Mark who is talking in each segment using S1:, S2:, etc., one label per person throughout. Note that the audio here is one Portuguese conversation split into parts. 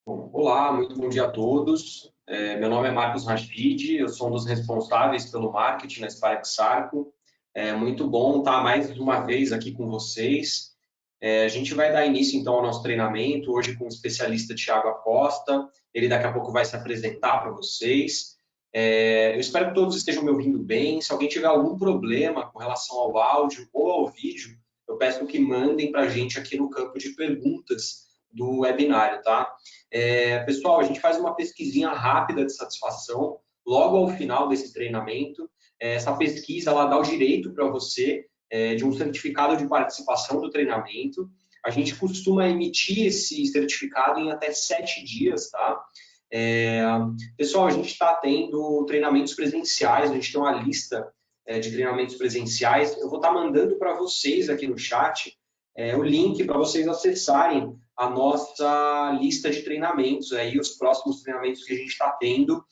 S1: Bom, olá, muito bom dia a todos. Meu nome é Marcos Rashid, eu sou um dos responsáveis pelo marketing na Spark Sarco. É muito bom estar mais uma vez aqui com vocês. A gente vai dar início então ao nosso treinamento, hoje com o especialista Thiago Acosta. Ele daqui a pouco vai se apresentar para vocês. Eu espero que todos estejam me ouvindo bem. Se alguém tiver algum problema com relação ao áudio ou ao vídeo, eu peço que mandem para a gente aqui no campo de perguntas do webinário, tá? Pessoal, a gente faz uma pesquisinha rápida de satisfação logo ao final desse treinamento. Essa pesquisa ela dá o direito para você de um certificado de participação do treinamento. A gente costuma emitir esse certificado em até 7 dias, tá? Pessoal, a gente está tendo treinamentos presenciais, a gente tem uma lista de treinamentos presenciais. Eu vou estar mandando para vocês aqui no chat o link para vocês acessarem a nossa lista de treinamentos, aí, os próximos treinamentos que a gente está tendo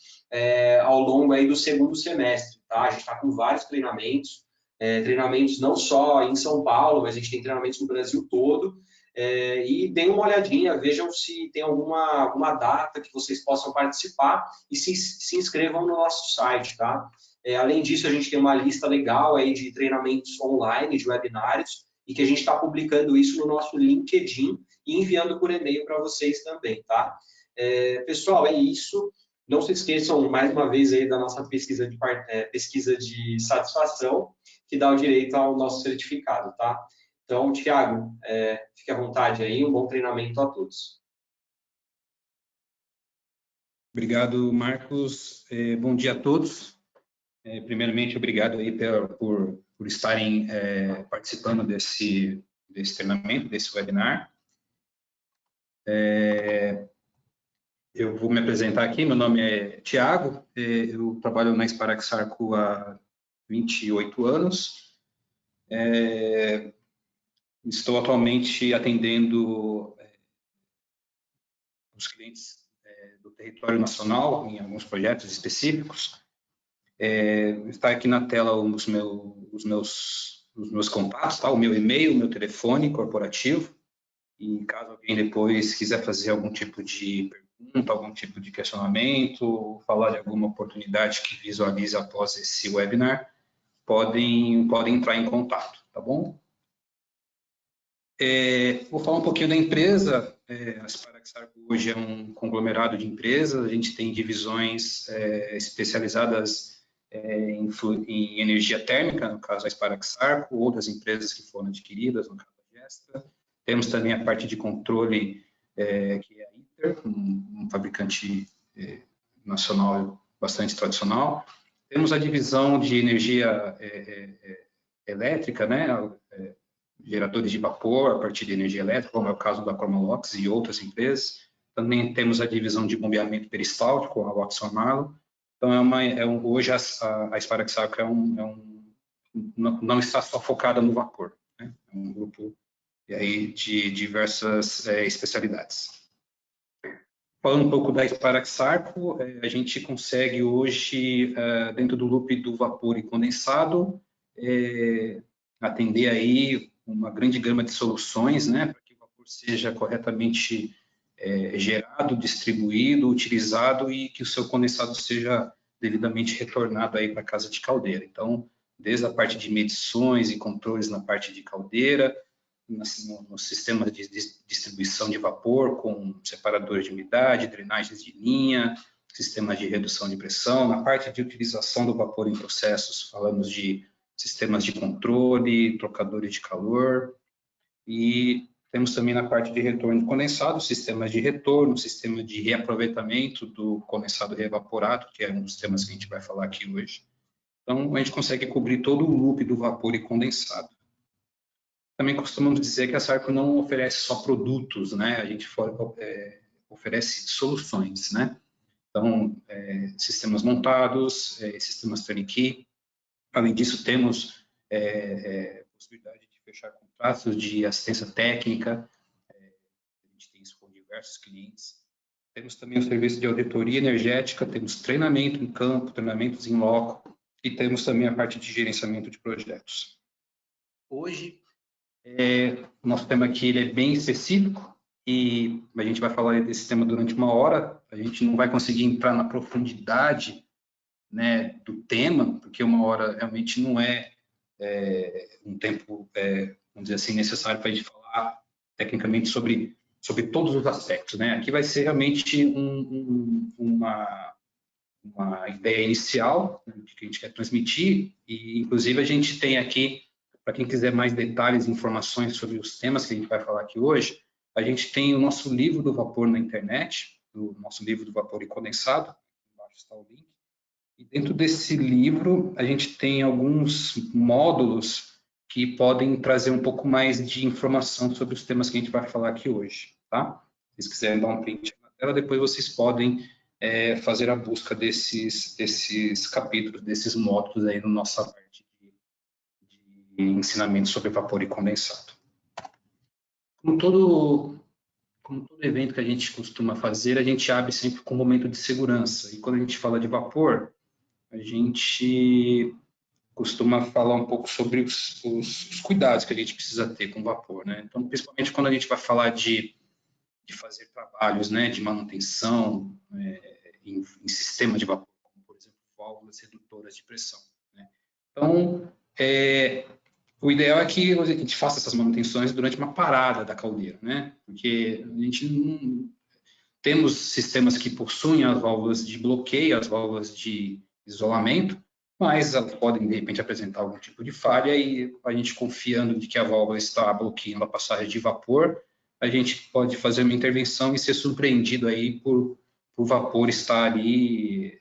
S1: ao longo aí do segundo semestre. Tá? A gente está com vários treinamentos, treinamentos não só em São Paulo, mas a gente tem treinamentos no Brasil todo. E deem uma olhadinha, vejam se tem alguma data que vocês possam participar e se inscrevam no nosso site. Tá? Além disso, a gente tem uma lista legal aí de treinamentos online, de webinários, e que a gente está publicando isso no nosso LinkedIn e enviando por e-mail para vocês também, tá? Pessoal, é isso. Não se esqueçam, mais uma vez, aí da nossa pesquisa de satisfação, que dá o direito ao nosso certificado, tá? Então, Thiago, fique à vontade aí, um bom treinamento a todos.
S2: Obrigado, Marcos. Bom dia a todos. Primeiramente, obrigado aí por estarem participando desse treinamento, desse webinar. Eu vou me apresentar aqui, meu nome é Thiago, eu trabalho na Spark Sarco há 28 anos. Estou atualmente atendendo os clientes do território nacional em alguns projetos específicos. Está aqui na tela os meus contatos, tá? O meu e-mail, o meu telefone corporativo. E caso alguém depois quiser fazer algum tipo de pergunta, algum tipo de questionamento, falar de alguma oportunidade que visualize após esse webinar, podem entrar em contato, tá bom? Vou falar um pouquinho da empresa. A Spark Sarco hoje é um conglomerado de empresas. A gente tem divisões especializadas em energia térmica, no caso a Spark Sarco, outras empresas que foram adquiridas, no caso a Gestra. Temos também a parte de controle, que é a Inter, um fabricante nacional bastante tradicional. Temos a divisão de energia elétrica, né? Geradores de vapor a partir de energia elétrica, como é o caso da Chromalox e outras empresas. Também temos a divisão de bombeamento peristáltico, a Watson Marlow. Então, hoje a Spark Sarco não está só focada no vapor, né? É um grupo e aí de diversas especialidades. Falando um pouco da Spark Sarco, a gente consegue hoje, dentro do loop do vapor e condensado, atender aí uma grande gama de soluções, né, para que o vapor seja corretamente gerado, distribuído, utilizado e que o seu condensado seja devidamente retornado aí para a casa de caldeira. Então, desde a parte de medições e controles na parte de caldeira, no sistema de distribuição de vapor, com separadores de umidade, drenagens de linha, sistemas de redução de pressão. Na parte de utilização do vapor em processos, falamos de sistemas de controle, trocadores de calor. E temos também na parte de retorno de condensado, sistemas de retorno, sistema de reaproveitamento do condensado reevaporado, que é um dos temas que a gente vai falar aqui hoje. Então, a gente consegue cobrir todo o loop do vapor e condensado. Também costumamos dizer que a Sarco não oferece só produtos, né? A gente oferece soluções, né? Então, sistemas montados, sistemas turnkey. Além disso, temos possibilidade de fechar contratos de assistência técnica. A gente tem isso com diversos clientes. Temos também o serviço de auditoria energética, temos treinamento em campo, treinamentos em loco e temos também a parte de gerenciamento de projetos. Hoje, o nosso tema aqui ele é bem específico, e a gente vai falar desse tema durante uma hora, a gente não vai conseguir entrar na profundidade, né, do tema, porque uma hora realmente não é, um tempo, vamos dizer assim, necessário para a gente falar tecnicamente sobre todos os aspectos, né? Aqui vai ser realmente uma ideia inicial, né, que a gente quer transmitir, e inclusive a gente tem aqui, para quem quiser mais detalhes e informações sobre os temas que a gente vai falar aqui hoje, a gente tem o nosso livro do vapor na internet, o nosso livro do vapor e condensado, embaixo está o link, e dentro desse livro a gente tem alguns módulos que podem trazer um pouco mais de informação sobre os temas que a gente vai falar aqui hoje, tá? Se vocês quiserem dar um print na tela, depois vocês podem fazer a busca desses capítulos, desses módulos aí na nossa parte de ensinamento sobre vapor e condensado. Como todo evento que a gente costuma fazer, a gente abre sempre com um momento de segurança. E quando a gente fala de vapor, a gente costuma falar um pouco sobre os cuidados que a gente precisa ter com o vapor, né? Então, principalmente quando a gente vai falar de fazer trabalhos, né, de manutenção em sistema de vapor, como, por exemplo, válvulas redutoras de pressão, né? Então, o ideal é que a gente faça essas manutenções durante uma parada da caldeira, né? Porque a gente não... Temos sistemas que possuem as válvulas de bloqueio, as válvulas de isolamento, mas elas podem, de repente, apresentar algum tipo de falha e a gente, confiando de que a válvula está bloqueando a passagem de vapor, a gente pode fazer uma intervenção e ser surpreendido aí por vapor estar ali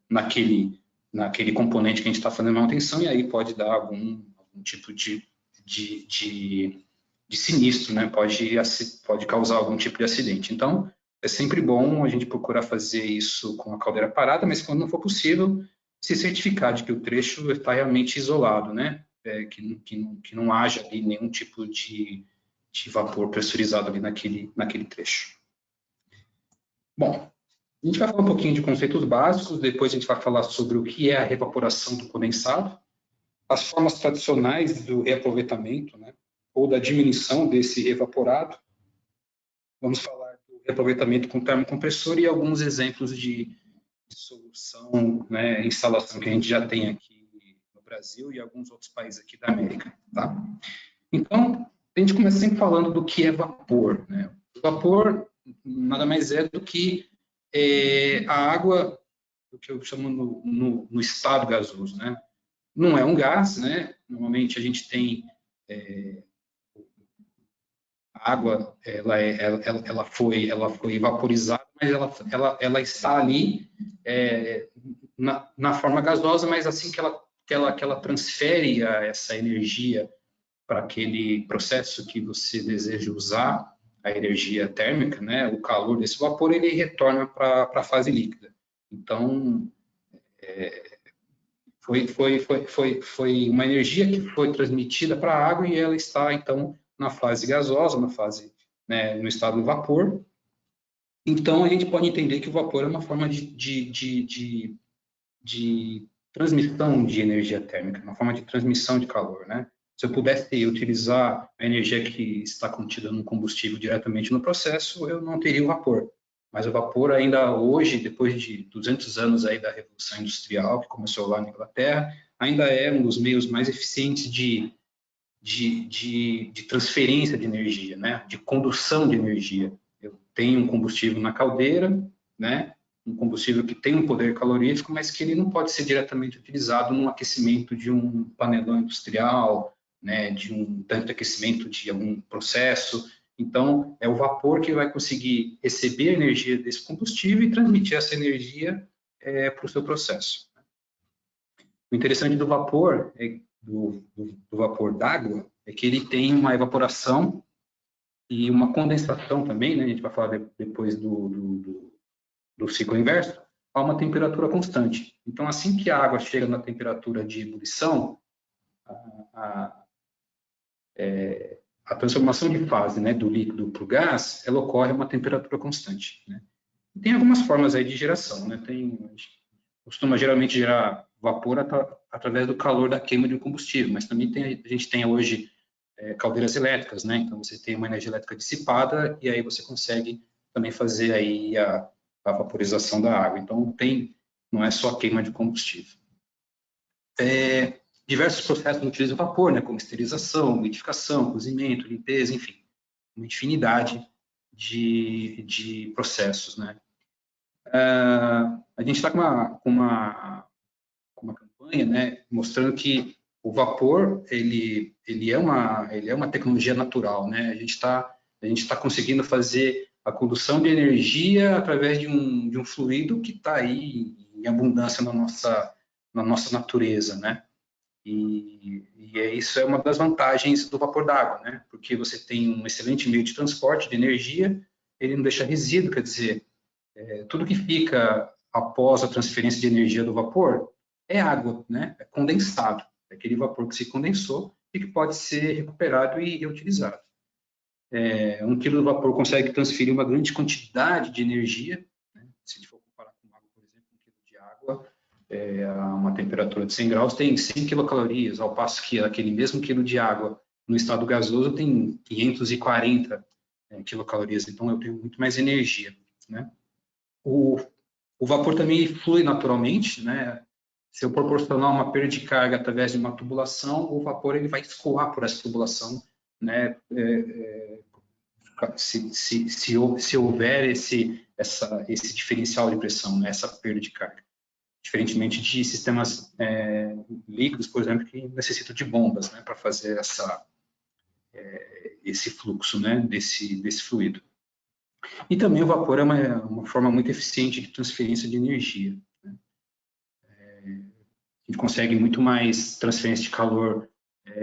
S2: naquele componente que a gente está fazendo manutenção, e aí pode dar algum tipo de sinistro, né? Pode causar algum tipo de acidente. Então, é sempre bom a gente procurar fazer isso com a caldeira parada, mas quando não for possível, se certificar de que o trecho está realmente isolado, né? Que não haja ali nenhum tipo de vapor pressurizado ali naquele trecho. Bom, a gente vai falar um pouquinho de conceitos básicos, depois a gente vai falar sobre o que é a revaporação do condensado, as formas tradicionais do reaproveitamento, né, ou da diminuição desse evaporado. Vamos falar do reaproveitamento com termocompressor e alguns exemplos de solução, né, instalação que a gente já tem aqui no Brasil e alguns outros países aqui da América. Tá? Então, a gente começa sempre falando do que é vapor. Né? O vapor nada mais é do que a água, o que eu chamo no estado gasoso, né? Não é um gás, né? Normalmente a gente tem a água, ela foi vaporizada, mas ela está ali na forma gasosa, mas assim que ela transfere essa energia para aquele processo que você deseja usar, a energia térmica, né, o calor desse vapor, ele retorna para a fase líquida. Então, foi uma energia que foi transmitida para a água e ela está, então, na fase gasosa, né, no estado do vapor. Então, a gente pode entender que o vapor é uma forma de transmissão de energia térmica, uma forma de transmissão de calor, né? Se eu pudesse utilizar a energia que está contida no combustível diretamente no processo, eu não teria o vapor. Mas o vapor ainda hoje, depois de 200 anos aí da Revolução Industrial, que começou lá na Inglaterra, ainda é um dos meios mais eficientes de transferência de energia, né? De condução de energia. Eu tenho um combustível na caldeira, né? Um combustível que tem um poder calorífico, mas que ele não pode ser diretamente utilizado no aquecimento de um panelão industrial, né, de um tanque de aquecimento de algum processo. Então, é o vapor que vai conseguir receber a energia desse combustível e transmitir essa energia para o seu processo. O interessante do vapor, do vapor d'água, é que ele tem uma evaporação e uma condensação também, né, a gente vai falar depois do ciclo inverso, a uma temperatura constante. Então, assim que a água chega na temperatura de ebulição, a transformação de fase, né, do líquido para o gás, ela ocorre a uma temperatura constante. Né? E tem algumas formas aí de geração. Né? A gente costuma geralmente gerar vapor através do calor da queima de um combustível, mas também a gente tem hoje caldeiras elétricas, né? Então, você tem uma energia elétrica dissipada e aí você consegue também fazer aí a vaporização da água. Então, não é só queima de combustível. Diversos processos utilizam vapor, né? Como esterilização, umidificação, cozimento, limpeza, enfim, uma infinidade de processos, né? A gente está com uma campanha, né, mostrando que o vapor ele é uma tecnologia natural, né? A gente está conseguindo fazer a condução de energia através de um fluido que está aí em abundância na nossa natureza, né? Isso é uma das vantagens do vapor d'água, né? Porque você tem um excelente meio de transporte de energia, ele não deixa resíduo, quer dizer, tudo que fica após a transferência de energia do vapor é água, né? É condensado, é aquele vapor que se condensou e que pode ser recuperado e reutilizado. 1 quilo de vapor consegue transferir uma grande quantidade de energia, né? Se a gente for comparar com água, por exemplo, 1 quilo de água a uma temperatura de 100 graus tem 100 quilocalorias, ao passo que aquele mesmo quilo de água no estado gasoso tem 540 quilocalorias, então eu tenho muito mais energia, né? O vapor também flui naturalmente, né? Se eu proporcionar uma perda de carga através de uma tubulação, o vapor ele vai escoar por essa tubulação, né? Se houver esse diferencial de pressão, né? Essa perda de carga. Diferentemente de sistemas líquidos, por exemplo, que necessitam de bombas, né? Para fazer esse fluxo, né? Desse fluido. E também o vapor é uma forma muito eficiente de transferência de energia, né? A gente consegue muito mais transferência de calor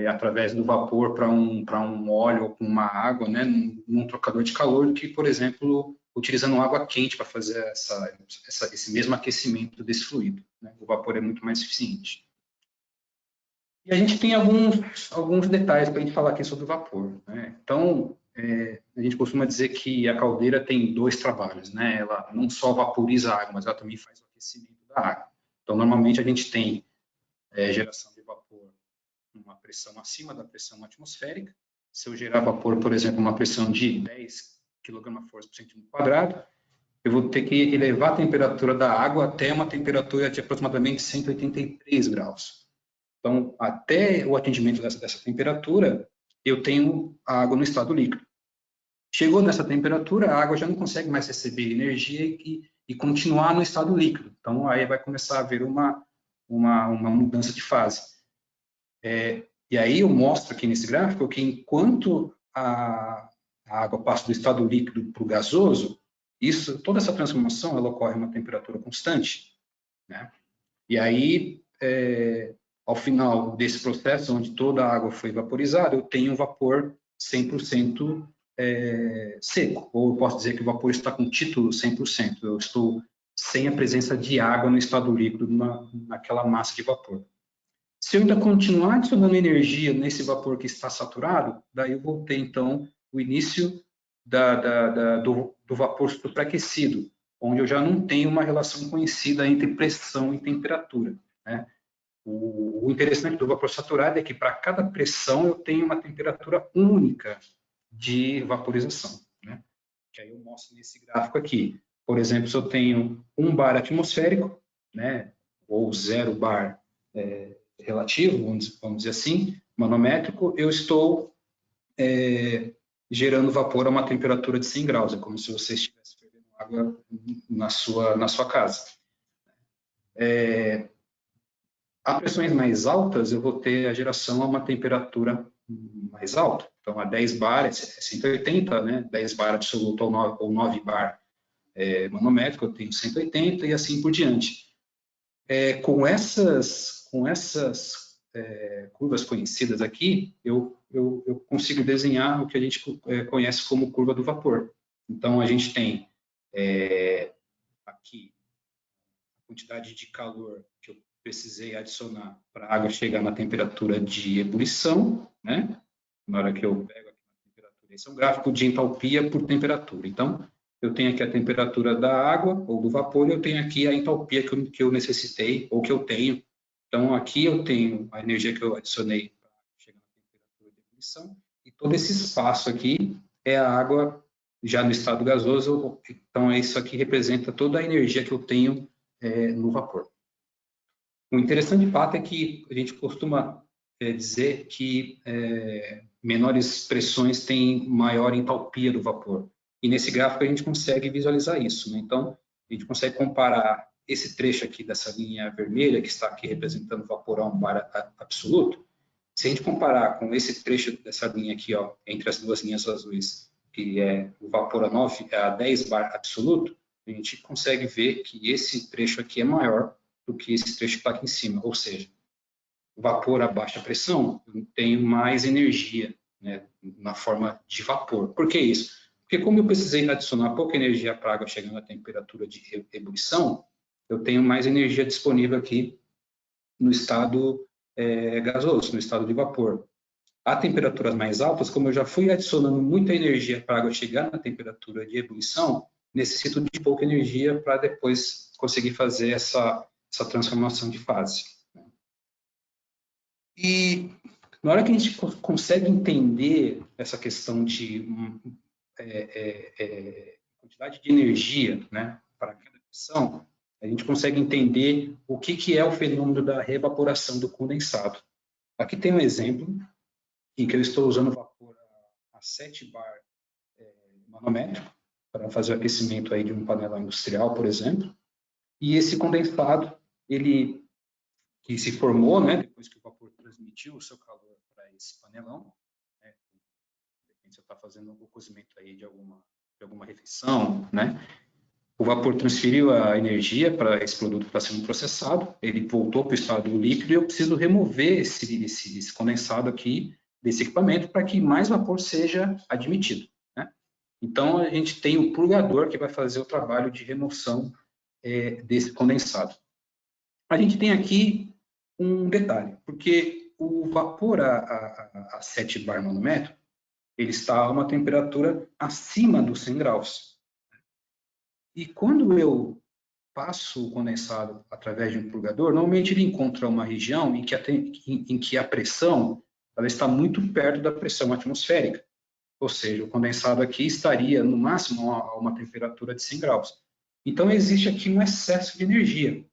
S2: através do vapor para um óleo ou com uma água, né, num trocador de calor, do que, por exemplo, utilizando água quente para fazer esse mesmo aquecimento desse fluido, né? O vapor é muito mais eficiente. E a gente tem alguns detalhes para a gente falar aqui sobre o vapor, né? Então, a gente costuma dizer que a caldeira tem 2 trabalhos, né? Ela não só vaporiza a água, mas ela também faz o aquecimento da água. Então, normalmente a gente tem geração de vapor numa pressão acima da pressão atmosférica. Se eu gerar vapor, por exemplo, uma pressão de 10 kgf por centímetro quadrado, eu vou ter que elevar a temperatura da água até uma temperatura de aproximadamente 183 graus. Então, até o atingimento dessa temperatura, eu tenho a água no estado líquido. Chegou nessa temperatura, a água já não consegue mais receber energia e continuar no estado líquido. Então, aí vai começar a haver uma mudança de fase. E aí eu mostro aqui nesse gráfico que enquanto a água passa do estado líquido para o gasoso, toda essa transformação ela ocorre a uma temperatura constante, né? E aí, ao final desse processo, onde toda a água foi vaporizada, eu tenho um vapor 100% seco, ou eu posso dizer que o vapor está com título 100%, eu estou sem a presença de água no estado líquido naquela massa de vapor. Se eu ainda continuar adicionando energia nesse vapor que está saturado, daí eu vou ter, então, o início do vapor superaquecido, onde eu já não tenho uma relação conhecida entre pressão e temperatura, né? O interessante do vapor saturado é que para cada pressão eu tenho uma temperatura única de vaporização, né? Que aí eu mostro nesse gráfico aqui. Por exemplo, se eu tenho 1 bar atmosférico, né, ou 0 bar relativo, vamos dizer assim, manométrico, eu estou gerando vapor a uma temperatura de 100 graus, é como se você estivesse fervendo água na sua casa. A pressões mais altas, eu vou ter a geração a uma temperatura mais alta. Então, a 10 bar é 180, né? 10 bar absoluto ou 9 bar manométrico, eu tenho 180 e assim por diante. Com essas curvas conhecidas aqui, eu consigo desenhar o que a gente conhece como curva do vapor. Então, a gente tem aqui a quantidade de calor que eu precisei adicionar para a água chegar na temperatura de ebulição, né? Na hora que eu pego aqui a temperatura, esse é um gráfico de entalpia por temperatura. Então, eu tenho aqui a temperatura da água ou do vapor, e eu tenho aqui a entalpia que eu necessitei ou que eu tenho. Então, aqui eu tenho a energia que eu adicionei para chegar na temperatura de ebulição, e todo esse espaço aqui é a água já no estado gasoso, então isso aqui representa toda a energia que eu tenho no vapor. O interessante fato é que a gente costuma dizer que menores pressões têm maior entalpia do vapor. E nesse gráfico a gente consegue visualizar isso, né? Então, a gente consegue comparar esse trecho aqui dessa linha vermelha, que está aqui representando vapor a 1 bar absoluto. Se a gente comparar com esse trecho dessa linha aqui, ó, entre as duas linhas azuis, que é o vapor a 10 bar absoluto, a gente consegue ver que esse trecho aqui é maior do que esse trecho que está aqui em cima. Ou seja, o vapor a baixa pressão tem mais energia, né, na forma de vapor. Por que isso? Porque como eu precisei adicionar pouca energia para a água chegando à temperatura de ebulição, eu tenho mais energia disponível aqui no estado gasoso, no estado de vapor. A temperaturas mais altas, como eu já fui adicionando muita energia para a água chegar na temperatura de ebulição, necessito de pouca energia para depois conseguir fazer essa transformação de fase. E na hora que a gente consegue entender essa questão de quantidade de energia, né, para cada pressão, a gente consegue entender o que é o fenômeno da reevaporação do condensado. Aqui tem um exemplo em que eu estou usando vapor a 7 bar manômetro para fazer o aquecimento aí de um panelão industrial, por exemplo. E esse condensado, ele que se formou, né, depois que o vapor transmitiu o seu calor para esse panelão, né, de repente você está fazendo um cozimento aí de alguma refeição, né, o vapor transferiu a energia para esse produto que está sendo processado, ele voltou para o estado líquido e eu preciso remover esse condensado aqui desse equipamento para que mais vapor seja admitido, né? Então, a gente tem o purgador que vai fazer o trabalho de remoção desse condensado. A gente tem aqui um detalhe, porque o vapor a 7 bar nanômetro, ele está a uma temperatura acima dos 100 graus. E quando eu passo o condensado através de um purgador, normalmente ele encontra uma região em que a pressão ela está muito perto da pressão atmosférica. Ou seja, o condensado aqui estaria, no máximo, a uma temperatura de 100 graus. Então, existe aqui um excesso de energia,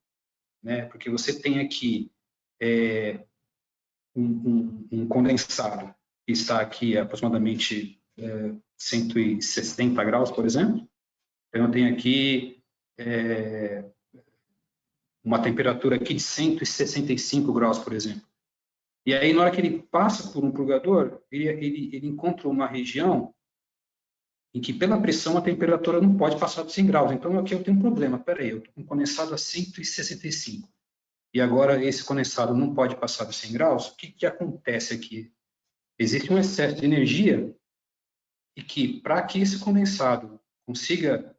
S2: né? Porque você tem aqui um condensado que está aqui a aproximadamente 160 graus, por exemplo. Então, eu tenho aqui uma temperatura aqui de 165 graus, por exemplo. E aí, na hora que ele passa por um purgador, ele encontra uma região em que, pela pressão, a temperatura não pode passar de 100 graus. Então, aqui eu tenho um problema. Espera aí, eu estou com condensado a 165. E agora esse condensado não pode passar de 100 graus. O que acontece aqui? Existe um excesso de energia e que, para que esse condensado consiga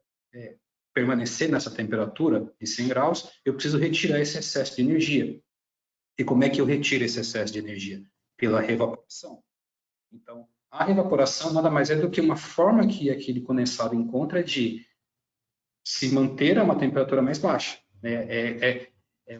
S2: permanecer nessa temperatura de 100 graus, eu preciso retirar esse excesso de energia. E como é que eu retiro esse excesso de energia? Pela reevaporação. Então, a reevaporação nada mais é do que uma forma que aquele condensado encontra de se manter a uma temperatura mais baixa. É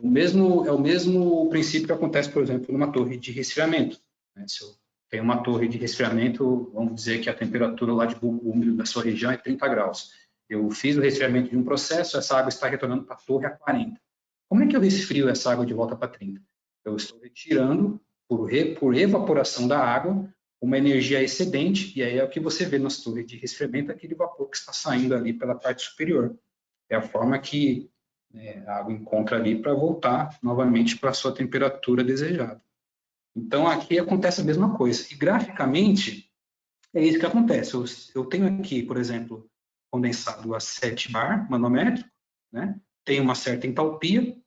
S2: o mesmo princípio que acontece, por exemplo, numa torre de resfriamento. Se eu tenho uma torre de resfriamento, vamos dizer que a temperatura lá de bulbo úmido da sua região é 30 graus. Eu fiz o resfriamento de um processo, essa água está retornando para a torre a 40. Como é que eu resfrio essa água de volta para 30? Eu estou retirando, por evaporação da água, uma energia excedente, e aí é o que você vê nas torres de resfriamento, aquele vapor que está saindo ali pela parte superior. É a forma que a água encontra ali para voltar novamente para a sua temperatura desejada. Então, aqui acontece a mesma coisa. E, graficamente, é isso que acontece. Eu tenho aqui, por exemplo, condensado a 7 bar manômetro, né? Tem uma certa entalpia.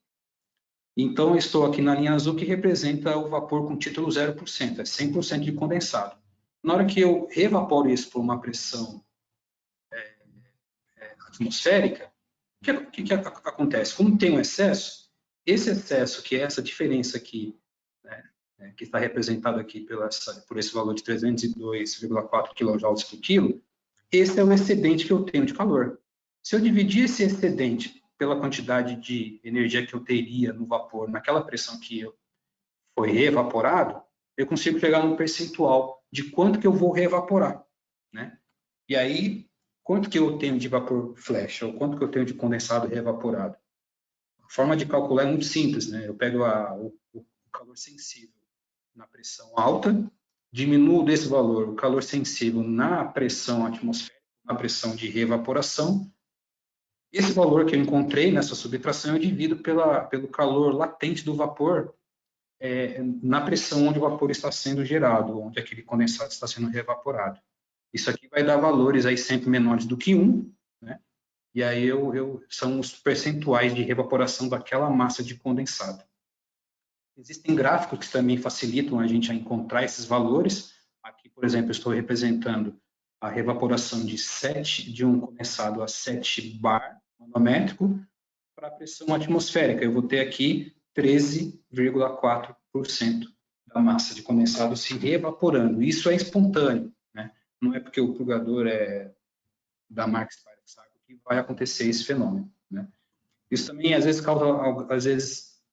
S2: Então, estou aqui na linha azul que representa o vapor com título 0%, é 100% de condensado. Na hora que eu evaporo isso por uma pressão atmosférica, o que acontece? Como tem um excesso, esse excesso, que é essa diferença aqui, né, que está representado aqui por esse valor de 302,4 kJ por quilo, esse é o excedente que eu tenho de calor. Se eu dividir esse excedente pela quantidade de energia que eu teria no vapor, naquela pressão que foi reevaporado, eu consigo chegar num percentual de quanto que eu vou reevaporar, né? E aí, quanto que eu tenho de vapor flash, ou quanto que eu tenho de condensado reevaporado? A forma de calcular é muito simples, né? Eu pego o calor sensível na pressão alta, diminuo desse valor o calor sensível na pressão atmosférica, na pressão de reevaporação. Esse valor que eu encontrei nessa subtração eu divido pelo calor latente do vapor na pressão onde o vapor está sendo gerado, onde aquele condensado está sendo reevaporado. Isso aqui vai dar valores aí sempre menores do que 1, né? E aí são os percentuais de reevaporação daquela massa de condensado. Existem gráficos que também facilitam a gente a encontrar esses valores. Aqui, por exemplo, eu estou representando a reevaporação de um condensado a 7 bar manométrico para a pressão atmosférica. Eu vou ter aqui 13,4% da massa de condensado se reevaporando. Isso é espontâneo, né? Não é porque o purgador é da marca Spirax-Sarco que vai acontecer esse fenômeno, né? Isso também às vezes causa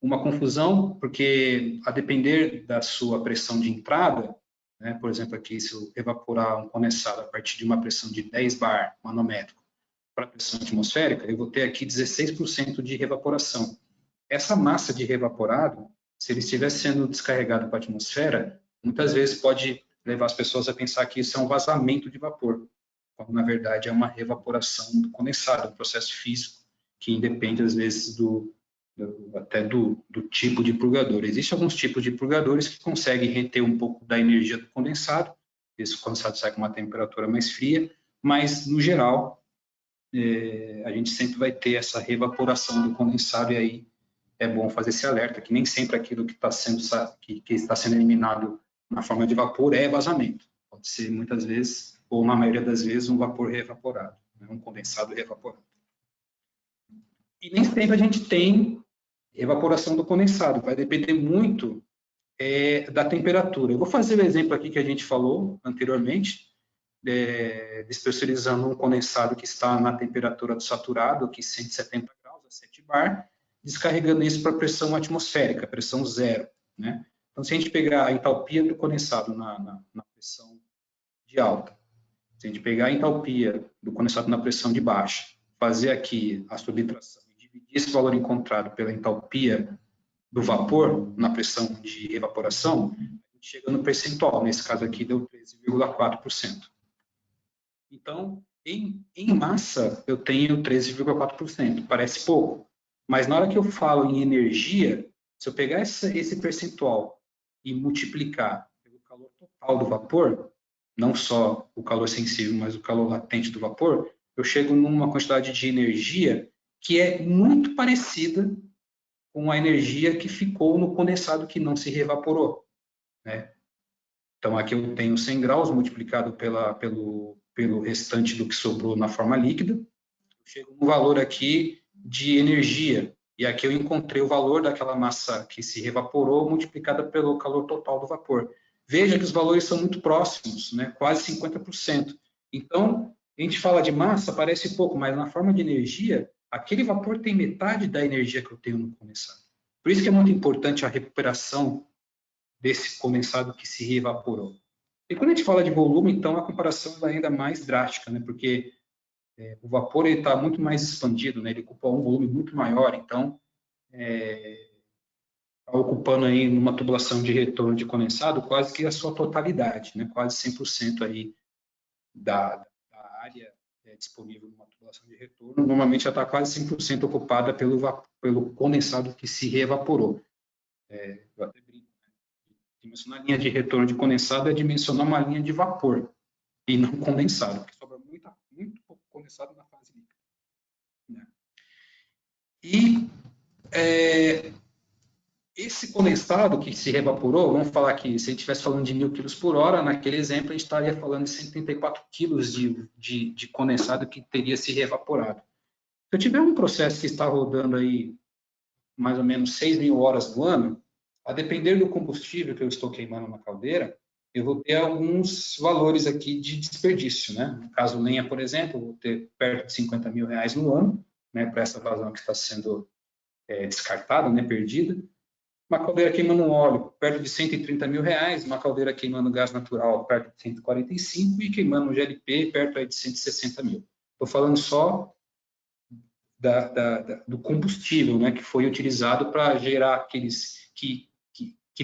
S2: uma confusão, porque a depender da sua pressão de entrada, né, por exemplo, aqui se eu evaporar um condensado a partir de uma pressão de 10 bar manométrico para a pressão atmosférica, eu vou ter aqui 16% de reevaporação. Essa massa de reevaporado, se ele estiver sendo descarregado para a atmosfera, muitas vezes pode levar as pessoas a pensar que isso é um vazamento de vapor, quando na verdade é uma reevaporação do condensado, um processo físico que independe às vezes até do tipo de purgador. Existem alguns tipos de purgadores que conseguem reter um pouco da energia do condensado, esse condensado sai com uma temperatura mais fria, mas no geral a gente sempre vai ter essa reevaporação do condensado, e aí é bom fazer esse alerta, que nem sempre aquilo que está sendo eliminado na forma de vapor é vazamento. Pode ser muitas vezes, ou na maioria das vezes, um vapor reevaporado, né? Um condensado reevaporado. E nem sempre a gente tem evaporação do condensado, vai depender muito da temperatura. Eu vou fazer o exemplo aqui que a gente falou anteriormente, despressurizando um condensado que está na temperatura do saturado, aqui 170 graus, a 7 bar, descarregando isso para a pressão atmosférica, pressão zero, né? Então, se a gente pegar a entalpia do condensado na pressão de alta, se a gente pegar a entalpia do condensado na pressão de baixa, fazer aqui a subtração e dividir esse valor encontrado pela entalpia do vapor na pressão de evaporação, a gente chega no percentual, nesse caso aqui deu 13,4%. Então, em massa, eu tenho 13,4%, parece pouco, mas na hora que eu falo em energia, se eu pegar esse percentual e multiplicar pelo calor total do vapor, não só o calor sensível, mas o calor latente do vapor, eu chego numa quantidade de energia que é muito parecida com a energia que ficou no condensado que não se reevaporou, né? Então, aqui eu tenho 100 graus multiplicado pelo restante do que sobrou na forma líquida, eu chego no valor aqui de energia, e aqui eu encontrei o valor daquela massa que se reevaporou multiplicada pelo calor total do vapor. Veja que os valores são muito próximos, né? Quase 50%. Então, a gente fala de massa, parece pouco, mas na forma de energia, aquele vapor tem metade da energia que eu tenho no condensado. Por isso que é muito importante a recuperação desse condensado que se reevaporou. E quando a gente fala de volume, então, a comparação é ainda mais drástica, né? Porque o vapor está muito mais expandido, né? Ele ocupa um volume muito maior, então, está ocupando aí numa tubulação de retorno de condensado quase que a sua totalidade, né? Quase 100% aí da área disponível numa tubulação de retorno, normalmente já está quase 100% ocupada pelo condensado que se reevaporou. Eu até brinco, né? Dimensionar a linha de retorno de condensado é dimensionar uma linha de vapor e não condensado, porque sobra muito pouco condensado na fase líquida, né? E esse condensado que se reevaporou, vamos falar que se a gente estivesse falando de 1.000 kg por hora, naquele exemplo a gente estaria falando de 134 kg de condensado que teria se reevaporado. Se eu tiver um processo que está rodando aí mais ou menos 6.000 horas no ano, a depender do combustível que eu estou queimando na caldeira, eu vou ter alguns valores aqui de desperdício, né? No caso lenha, por exemplo, eu vou ter perto de 50 mil reais no ano, né, para essa vazão que está sendo descartada, né, perdida. Uma caldeira queimando óleo perto de R$130 mil, uma caldeira queimando gás natural perto de 145 e queimando GLP perto aí de 160 mil. Estou falando só do combustível, né, que foi utilizado para gerar aqueles que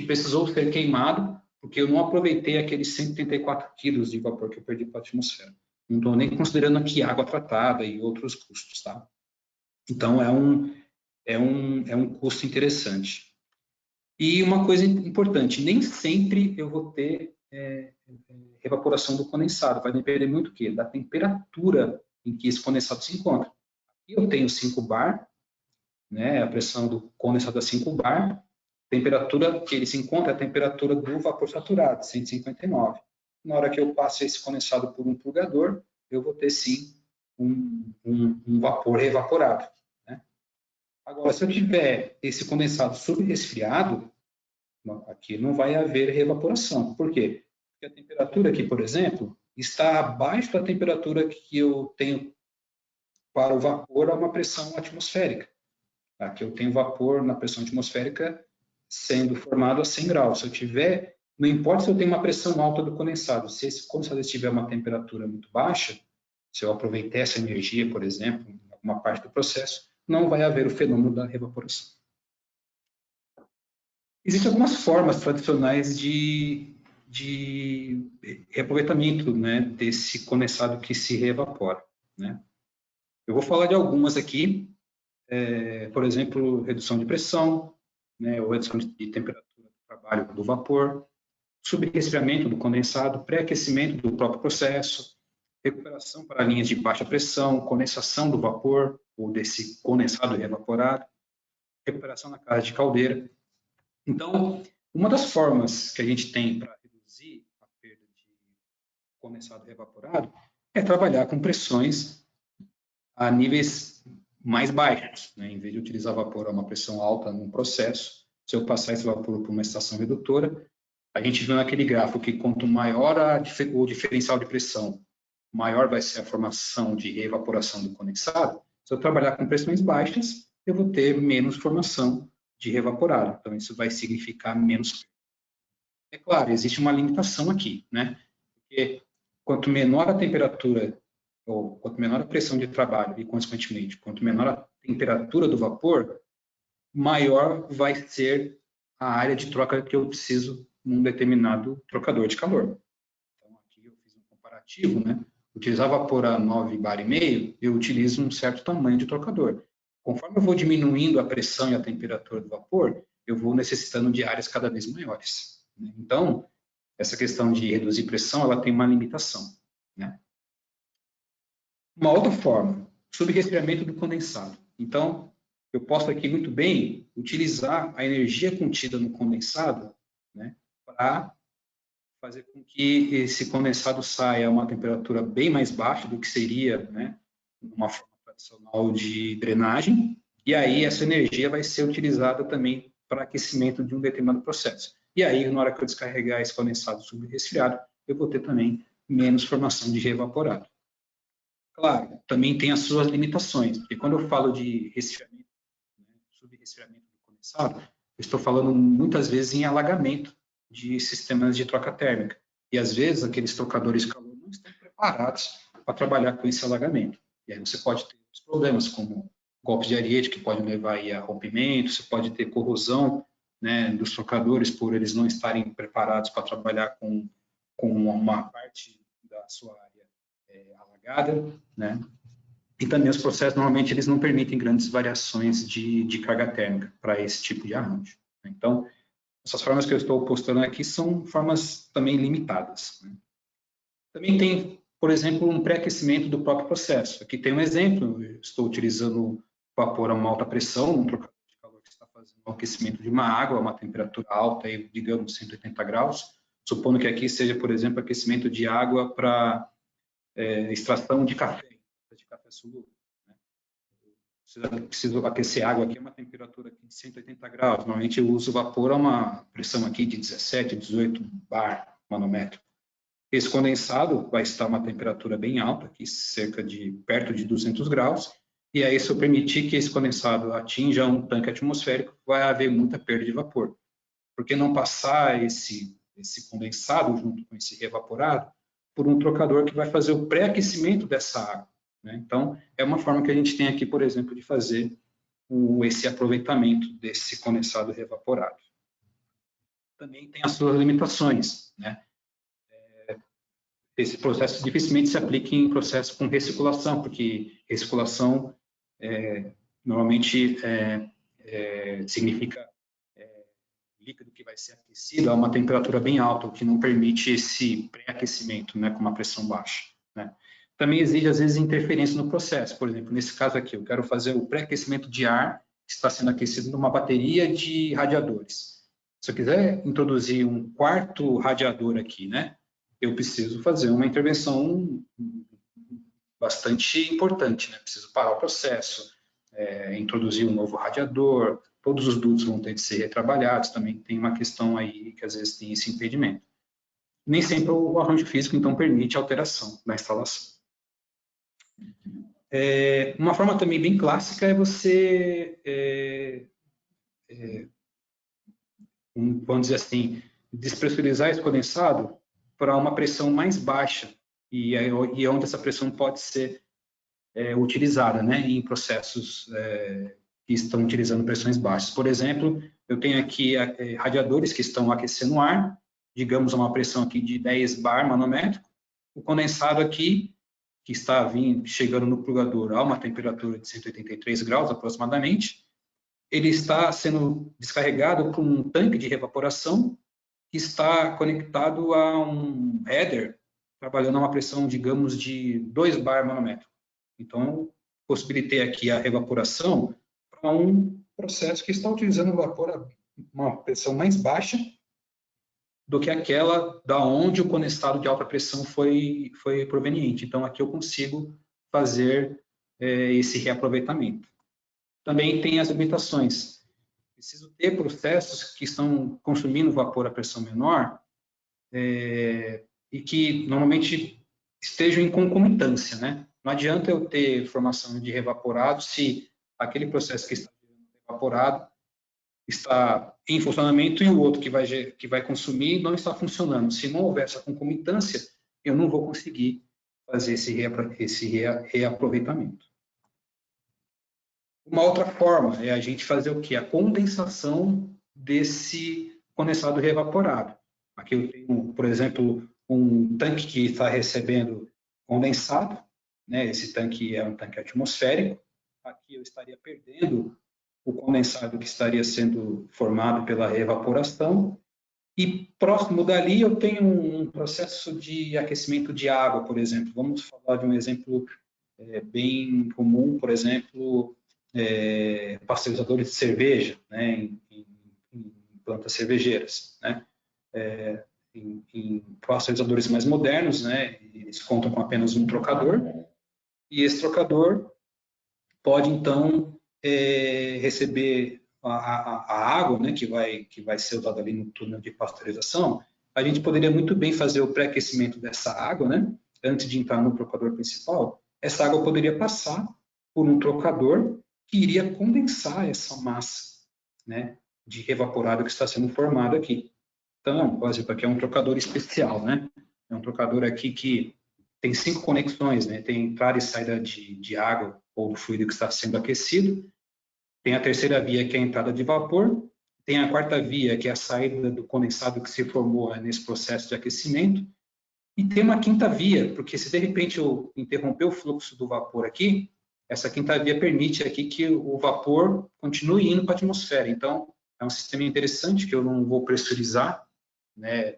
S2: precisou ser queimado, porque eu não aproveitei aqueles 134 quilos de vapor que eu perdi para a atmosfera. Não estou nem considerando aqui água tratada e outros custos, tá? Então, é um custo interessante. E uma coisa importante, nem sempre eu vou ter evaporação do condensado, vai depender muito do quê? Da temperatura em que esse condensado se encontra. Aqui eu tenho 5 bar, né, a pressão do condensado é 5 bar, a temperatura que ele se encontra é a temperatura do vapor saturado, 159. Na hora que eu passo esse condensado por um purgador, eu vou ter sim um vapor evaporado. Né? Agora, se eu tiver esse condensado subresfriado, aqui não vai haver evaporação. Por quê? Porque a temperatura aqui, por exemplo, está abaixo da temperatura que eu tenho para o vapor a uma pressão atmosférica. Aqui eu tenho vapor na pressão atmosférica sendo formado a 100 graus. Se eu tiver, não importa se eu tenho uma pressão alta do condensado, se esse condensado estiver uma temperatura muito baixa, se eu aproveitar essa energia, por exemplo, em alguma parte do processo, não vai haver o fenômeno da evaporação. Existem algumas formas tradicionais de reaproveitamento, né, desse condensado que se reevapora. Né? Eu vou falar de algumas aqui, por exemplo, redução de pressão, né, ou redução de temperatura do trabalho do vapor, subresfriamento do condensado, pré-aquecimento do próprio processo, recuperação para linhas de baixa pressão, condensação do vapor ou desse condensado reevaporado, recuperação na casa de caldeira. Então, uma das formas que a gente tem para reduzir a perda de condensado reevaporado é trabalhar com pressões a níveis mais baixos, né? Em vez de utilizar vapor a uma pressão alta num processo, se eu passar esse vapor para uma estação redutora, a gente viu naquele gráfico que quanto maior o diferencial de pressão, maior vai ser a formação de evaporação do condensado. Se eu trabalhar com pressões baixas, eu vou ter menos formação de reevaporado. Então, isso vai significar menos. É claro, existe uma limitação aqui, né? Porque quanto menor a temperatura, ou quanto menor a pressão de trabalho, e consequentemente, quanto menor a temperatura do vapor, maior vai ser a área de troca que eu preciso num determinado trocador de calor. Então, aqui eu fiz um comparativo, né? Utilizar vapor a 9 bar e meio, eu utilizo um certo tamanho de trocador. Conforme eu vou diminuindo a pressão e a temperatura do vapor, eu vou necessitando de áreas cada vez maiores. Né? Então, essa questão de reduzir pressão, ela tem uma limitação. Né? Uma outra forma, subresfriamento do condensado. Então, eu posso aqui muito bem utilizar a energia contida no condensado, né, para fazer com que esse condensado saia a uma temperatura bem mais baixa do que seria, né, uma forma tradicional de drenagem, e aí essa energia vai ser utilizada também para aquecimento de um determinado processo. E aí, na hora que eu descarregar esse condensado subresfriado, eu vou ter também menos formação de reevaporado. Claro, também tem as suas limitações, porque quando eu falo de resfriamento, né, subresfriamento do condensado, eu estou falando muitas vezes em alagamento de sistemas de troca térmica. E às vezes aqueles trocadores de calor não estão preparados para trabalhar com esse alagamento. E aí você pode ter outros problemas, como golpes de ariete, que podem levar aí a rompimento, você pode ter corrosão, né, dos trocadores por eles não estarem preparados para trabalhar com uma parte da sua área alagada, né? E também os processos, normalmente, eles não permitem grandes variações de carga térmica para esse tipo de arranjo. Então, essas formas que eu estou postando aqui são formas também limitadas. Né? Também tem, por exemplo, um pré-aquecimento do próprio processo. Aqui tem um exemplo, eu estou utilizando vapor a uma alta pressão, um trocador de calor que está fazendo o aquecimento de uma água a uma temperatura alta, aí, digamos 180 graus, supondo que aqui seja, por exemplo, aquecimento de água para extração de café solúvel. Né? Preciso aquecer água aqui a uma temperatura aqui de 180 graus. Normalmente eu uso vapor a uma pressão aqui de 17, 18 bar manômetro. Esse condensado vai estar a uma temperatura bem alta, aqui cerca de perto de 200 graus, E aí, se eu permitir que esse condensado atinja um tanque atmosférico, vai haver muita perda de vapor. Por que não passar esse condensado junto com esse revaporado por um trocador que vai fazer o pré-aquecimento dessa água, né? Então, é uma forma que a gente tem aqui, por exemplo, de fazer esse aproveitamento desse condensado revaporado. Também tem as suas limitações, né? Esse processo dificilmente se aplica em processo com recirculação, porque recirculação normalmente significa líquido que vai ser aquecido a uma temperatura bem alta, o que não permite esse pré-aquecimento, né, com uma pressão baixa, né? Também exige, às vezes, interferência no processo. Por exemplo, nesse caso aqui, eu quero fazer o pré-aquecimento de ar que está sendo aquecido numa bateria de radiadores. Se eu quiser introduzir um quarto radiador aqui, né, eu preciso fazer uma intervenção bastante importante, né? Preciso parar o processo, introduzir um novo radiador, todos os dutos vão ter de ser retrabalhados, também tem uma questão aí que às vezes tem esse impedimento. Nem sempre o arranjo físico, então, permite alteração na instalação. Uma forma também bem clássica é você, vamos dizer assim, despressurizar esse condensado para uma pressão mais baixa, e onde essa pressão pode ser utilizada, né, em processos que estão utilizando pressões baixas. Por exemplo, eu tenho aqui radiadores que estão aquecendo o ar, digamos uma pressão aqui de 10 bar manômetro, o condensado aqui, que está chegando no plugador a uma temperatura de 183 graus aproximadamente, ele está sendo descarregado por um tanque de revaporação que está conectado a um header, trabalhando a uma pressão, digamos, de 2 bar manômetro. Então, possibilitei aqui a revaporação para um processo que está utilizando o vapor a uma pressão mais baixa do que aquela da onde o condensado de alta pressão foi proveniente. Então, aqui eu consigo fazer esse reaproveitamento. Também tem as limitações. Preciso ter processos que estão consumindo vapor a pressão menor e que normalmente estejam em concomitância, né? Não adianta eu ter formação de revaporado se aquele processo que está evaporado está em funcionamento e o outro que vai consumir não está funcionando. Se não houver essa concomitância, eu não vou conseguir fazer esse reaproveitamento. Uma outra forma é a gente fazer o quê? A condensação desse condensado revaporado. Aqui eu tenho, por exemplo, um tanque que está recebendo condensado, né? Esse tanque é um tanque atmosférico. Aqui eu estaria perdendo o condensado que estaria sendo formado pela evaporação. E próximo dali eu tenho um processo de aquecimento de água, por exemplo. Vamos falar de um exemplo bem comum, por exemplo, pasteurizadores de cerveja, né, em plantas cervejeiras, né? Em pasteurizadores mais modernos, né, eles contam com apenas um trocador, e esse trocador pode, então, receber a água, né, que vai ser usada ali no túnel de pasteurização. A gente poderia muito bem fazer o pré-aquecimento dessa água, né, antes de entrar no trocador principal. Essa água poderia passar por um trocador que iria condensar essa massa, né, de evaporado que está sendo formado aqui. Então, por exemplo, aqui é um trocador especial, né? É um trocador aqui que tem 5 conexões, né? Tem entrada e saída de água ou do fluido que está sendo aquecido. Tem a terceira via, que é a entrada de vapor. Tem a quarta via, que é a saída do condensado que se formou nesse processo de aquecimento. E tem uma quinta via, porque se de repente eu interromper o fluxo do vapor aqui, essa quinta via permite aqui que o vapor continue indo para a atmosfera. Então, é um sistema interessante que eu não vou pressurizar, né,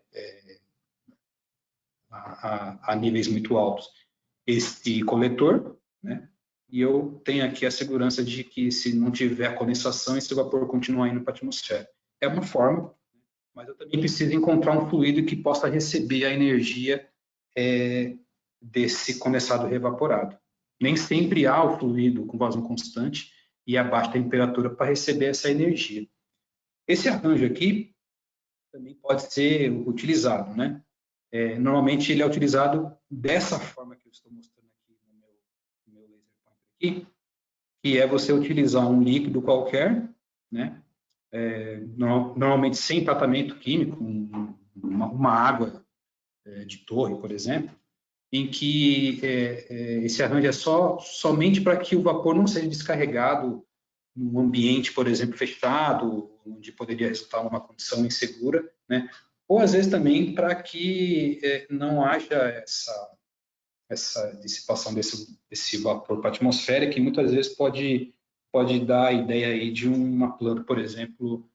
S2: a níveis muito altos este coletor, né, e eu tenho aqui a segurança de que se não tiver condensação, esse vapor continua indo para a atmosfera. É uma forma, mas eu também preciso encontrar um fluido que possa receber a energia desse condensado revaporado. Nem sempre há o fluido com vazão constante e a baixa temperatura para receber essa energia. Esse arranjo aqui também pode ser utilizado, né? Normalmente ele é utilizado dessa forma que eu estou mostrando aqui no meu laser pointer aqui, que é você utilizar um líquido qualquer, né? Normalmente sem tratamento químico, uma água de torre, por exemplo, em que esse arranjo é somente para que o vapor não seja descarregado num ambiente, por exemplo, fechado, onde poderia resultar numa condição insegura, né? Ou às vezes também para que não haja essa dissipação desse vapor para a atmosfera, que muitas vezes pode dar a ideia aí de uma planta, por exemplo,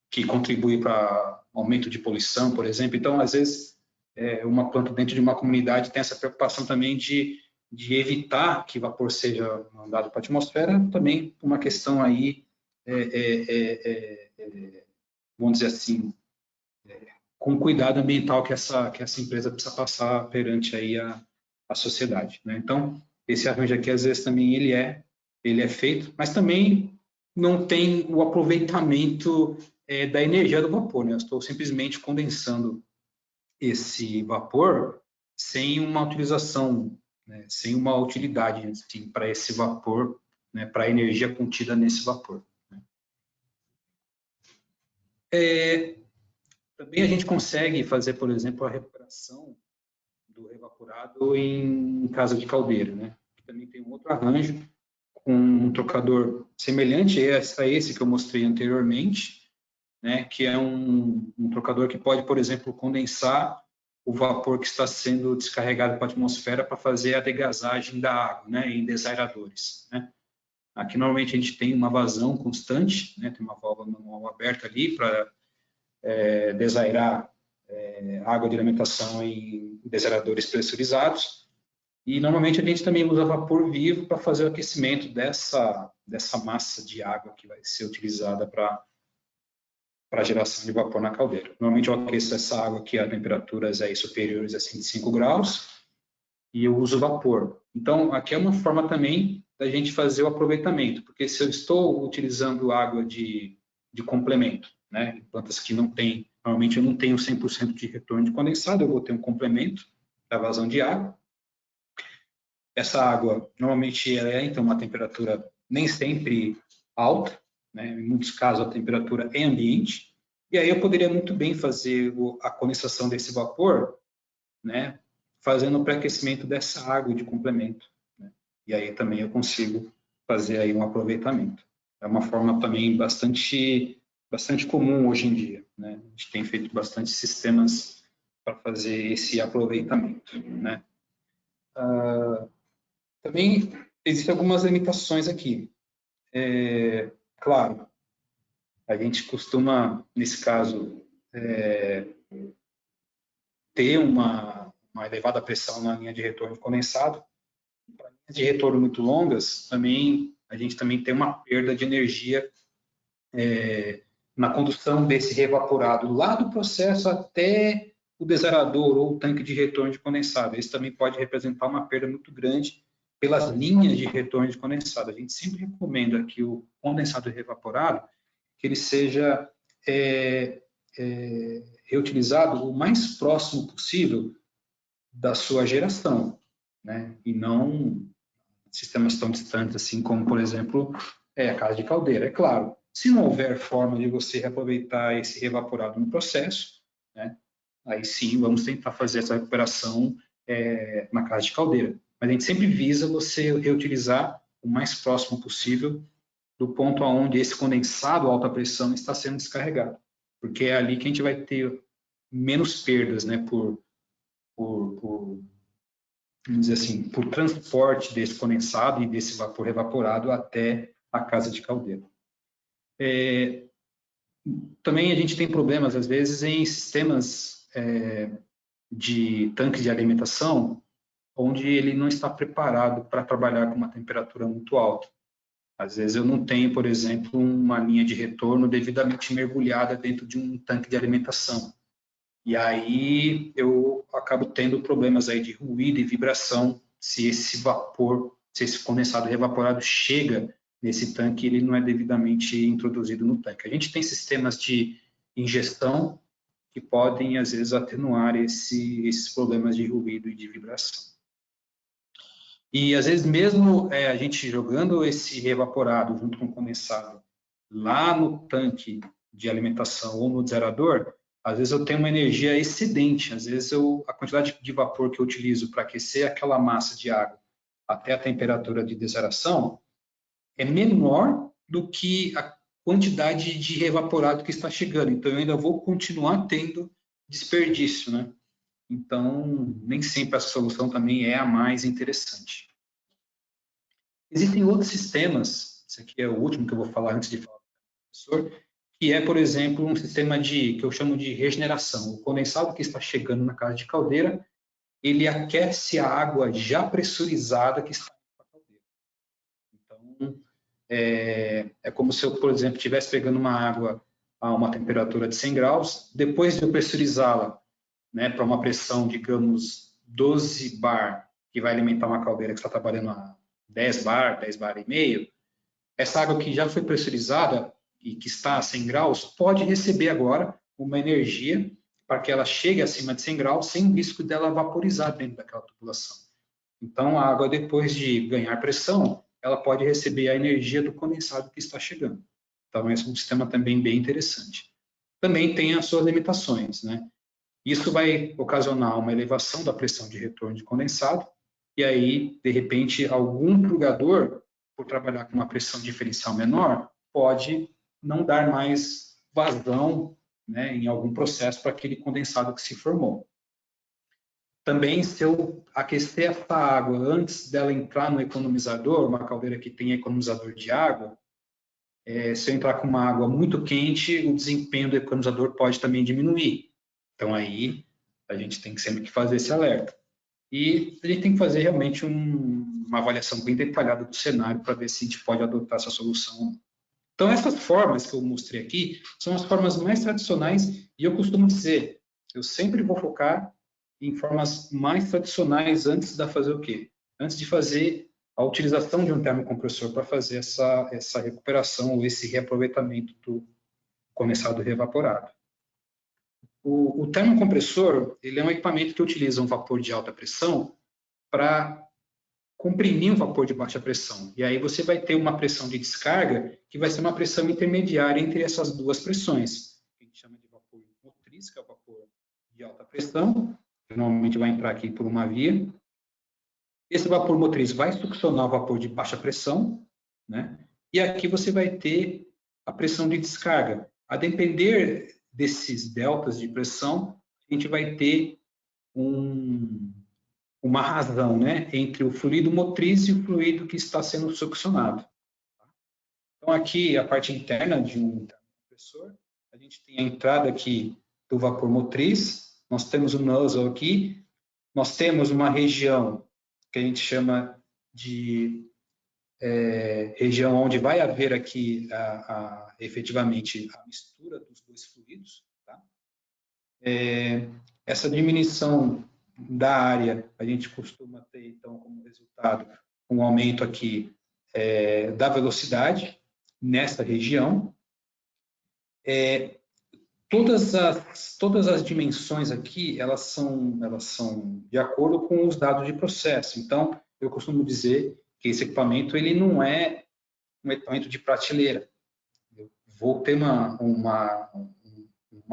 S2: que contribui para aumento de poluição, por exemplo. Então, às vezes, uma planta dentro de uma comunidade tem essa preocupação também de evitar que vapor seja mandado para a atmosfera, também uma questão aí, vamos dizer assim, com o cuidado ambiental que essa empresa precisa passar perante aí a sociedade, né? Então, esse arranjo aqui, às vezes, também ele é feito, mas também não tem o aproveitamento da energia do vapor, né? Eu estou simplesmente condensando esse vapor sem uma utilização, né? Sem uma utilidade assim, para esse vapor, né? Para a energia contida nesse vapor. Né? Também a gente consegue fazer, por exemplo, a recuperação do evaporado em casa de caldeira, né? Também tem um outro arranjo com um trocador semelhante a esse que eu mostrei anteriormente, né? Que é um trocador que pode, por exemplo, condensar o vapor que está sendo descarregado para a atmosfera para fazer a degasagem da água, né? Em desairadores, né? Aqui normalmente a gente tem uma vazão constante, né? Tem uma válvula manual aberta ali para desairar água de alimentação em desairadores pressurizados. E normalmente a gente também usa vapor vivo para fazer o aquecimento dessa massa de água que vai ser utilizada para a geração de vapor na caldeira. Normalmente eu aqueço essa água aqui a temperaturas aí superiores a 25 graus e eu uso vapor. Então, aqui é uma forma também da gente fazer o aproveitamento, porque se eu estou utilizando água de complemento, né, em plantas que não tem, normalmente eu não tenho 100% de retorno de condensado, eu vou ter um complemento da vazão de água. Essa água, normalmente, ela então, uma temperatura nem sempre alta, né? Em muitos casos a temperatura é ambiente, e aí eu poderia muito bem fazer a condensação desse vapor, né? Fazendo o pré-aquecimento dessa água de complemento, né? E aí também eu consigo fazer aí um aproveitamento. É uma forma também bastante comum hoje em dia, né? A gente tem feito bastante sistemas para fazer esse aproveitamento, né? Também existem algumas limitações aqui. Claro, a gente costuma, nesse caso, ter uma elevada pressão na linha de retorno condensado. Para linhas de retorno muito longas, também a gente também tem uma perda de energia na condução desse revaporado lá do processo até o desaerador ou o tanque de retorno de condensado. Isso também pode representar uma perda muito grande pelas linhas de retorno de condensado. A gente sempre recomenda que o condensado revaporado que ele seja reutilizado o mais próximo possível da sua geração, né? E não sistemas tão distantes assim como, por exemplo, a casa de caldeira. É claro, se não houver forma de você reaproveitar esse revaporado no processo, né? Aí sim vamos tentar fazer essa recuperação na casa de caldeira. Mas a gente sempre visa você reutilizar o mais próximo possível do ponto aonde esse condensado alta pressão está sendo descarregado, porque é ali que a gente vai ter menos perdas, né, vamos dizer assim, por transporte desse condensado e desse vapor evaporado até a casa de caldeira. Também a gente tem problemas, às vezes, em sistemas de tanques de alimentação, onde ele não está preparado para trabalhar com uma temperatura muito alta. Às vezes eu não tenho, por exemplo, uma linha de retorno devidamente mergulhada dentro de um tanque de alimentação. E aí eu acabo tendo problemas aí de ruído e vibração se esse vapor, se esse condensado evaporado chega nesse tanque, ele não é devidamente introduzido no tanque. A gente tem sistemas de ingestão que podem, às vezes, atenuar esses problemas de ruído e de vibração. E, às vezes, mesmo a gente jogando esse reevaporado junto com o condensado lá no tanque de alimentação ou no desaerador, às vezes eu tenho uma energia excedente. Às vezes, a quantidade de vapor que eu utilizo para aquecer aquela massa de água até a temperatura de desaeração é menor do que a quantidade de reevaporado que está chegando. Então, eu ainda vou continuar tendo desperdício, né? Então, nem sempre essa solução também é a mais interessante. Existem outros sistemas, esse aqui é o último que eu vou falar antes de falar do professor, que é, por exemplo, um sistema que eu chamo de regeneração. O condensado que está chegando na casa de caldeira, ele aquece a água já pressurizada que está na caldeira. Então, é como se eu, por exemplo, estivesse pegando uma água a uma temperatura de 100 graus, depois de eu pressurizá-la, né, para uma pressão, digamos, 12 bar, que vai alimentar uma caldeira que está trabalhando a 10 bar e meio, essa água que já foi pressurizada e que está a 100 graus, pode receber agora uma energia para que ela chegue acima de 100 graus sem o risco dela vaporizar dentro daquela tubulação. Então, a água, depois de ganhar pressão, ela pode receber a energia do condensado que está chegando. Então, esse é um sistema também bem interessante. Também tem as suas limitações, né? Isso vai ocasionar uma elevação da pressão de retorno de condensado, e aí, de repente, algum plugador, por trabalhar com uma pressão diferencial menor, pode não dar mais vazão, né, em algum processo para aquele condensado que se formou. Também, se eu aquecer essa água antes dela entrar no economizador, uma caldeira que tem economizador de água, se eu entrar com uma água muito quente, o desempenho do economizador pode também diminuir. Então, aí, a gente tem sempre que fazer esse alerta. E a gente tem que fazer realmente uma avaliação bem detalhada do cenário para ver se a gente pode adotar essa solução. Então, essas formas que eu mostrei aqui são as formas mais tradicionais e eu costumo dizer, eu sempre vou focar em formas mais tradicionais antes de fazer o quê? Antes de fazer a utilização de um termocompressor para fazer essa recuperação ou esse reaproveitamento do condensado reevaporado. O termocompressor, ele é um equipamento que utiliza um vapor de alta pressão para comprimir um vapor de baixa pressão. E aí você vai ter uma pressão de descarga que vai ser uma pressão intermediária entre essas duas pressões. A gente chama de vapor motriz, que é o vapor de alta pressão, que normalmente vai entrar aqui por uma via. Esse vapor motriz vai succionar o vapor de baixa pressão, né? E aqui você vai ter a pressão de descarga. A depender desses deltas de pressão, a gente vai ter uma razão, né, entre o fluido motriz e o fluido que está sendo succionado. Então, aqui, a parte interna de um compressor, a gente tem a entrada aqui do vapor motriz, nós temos o nozzle aqui, nós temos uma região que a gente chama de região onde vai haver aqui efetivamente a mistura dos dois fluidos. Tá? Essa diminuição da área, a gente costuma ter, então, como resultado, um aumento aqui da velocidade nessa região. Todas as dimensões aqui, elas são de acordo com os dados de processo. Então, eu costumo dizer que esse equipamento, ele não é um equipamento de prateleira. Eu vou ter uma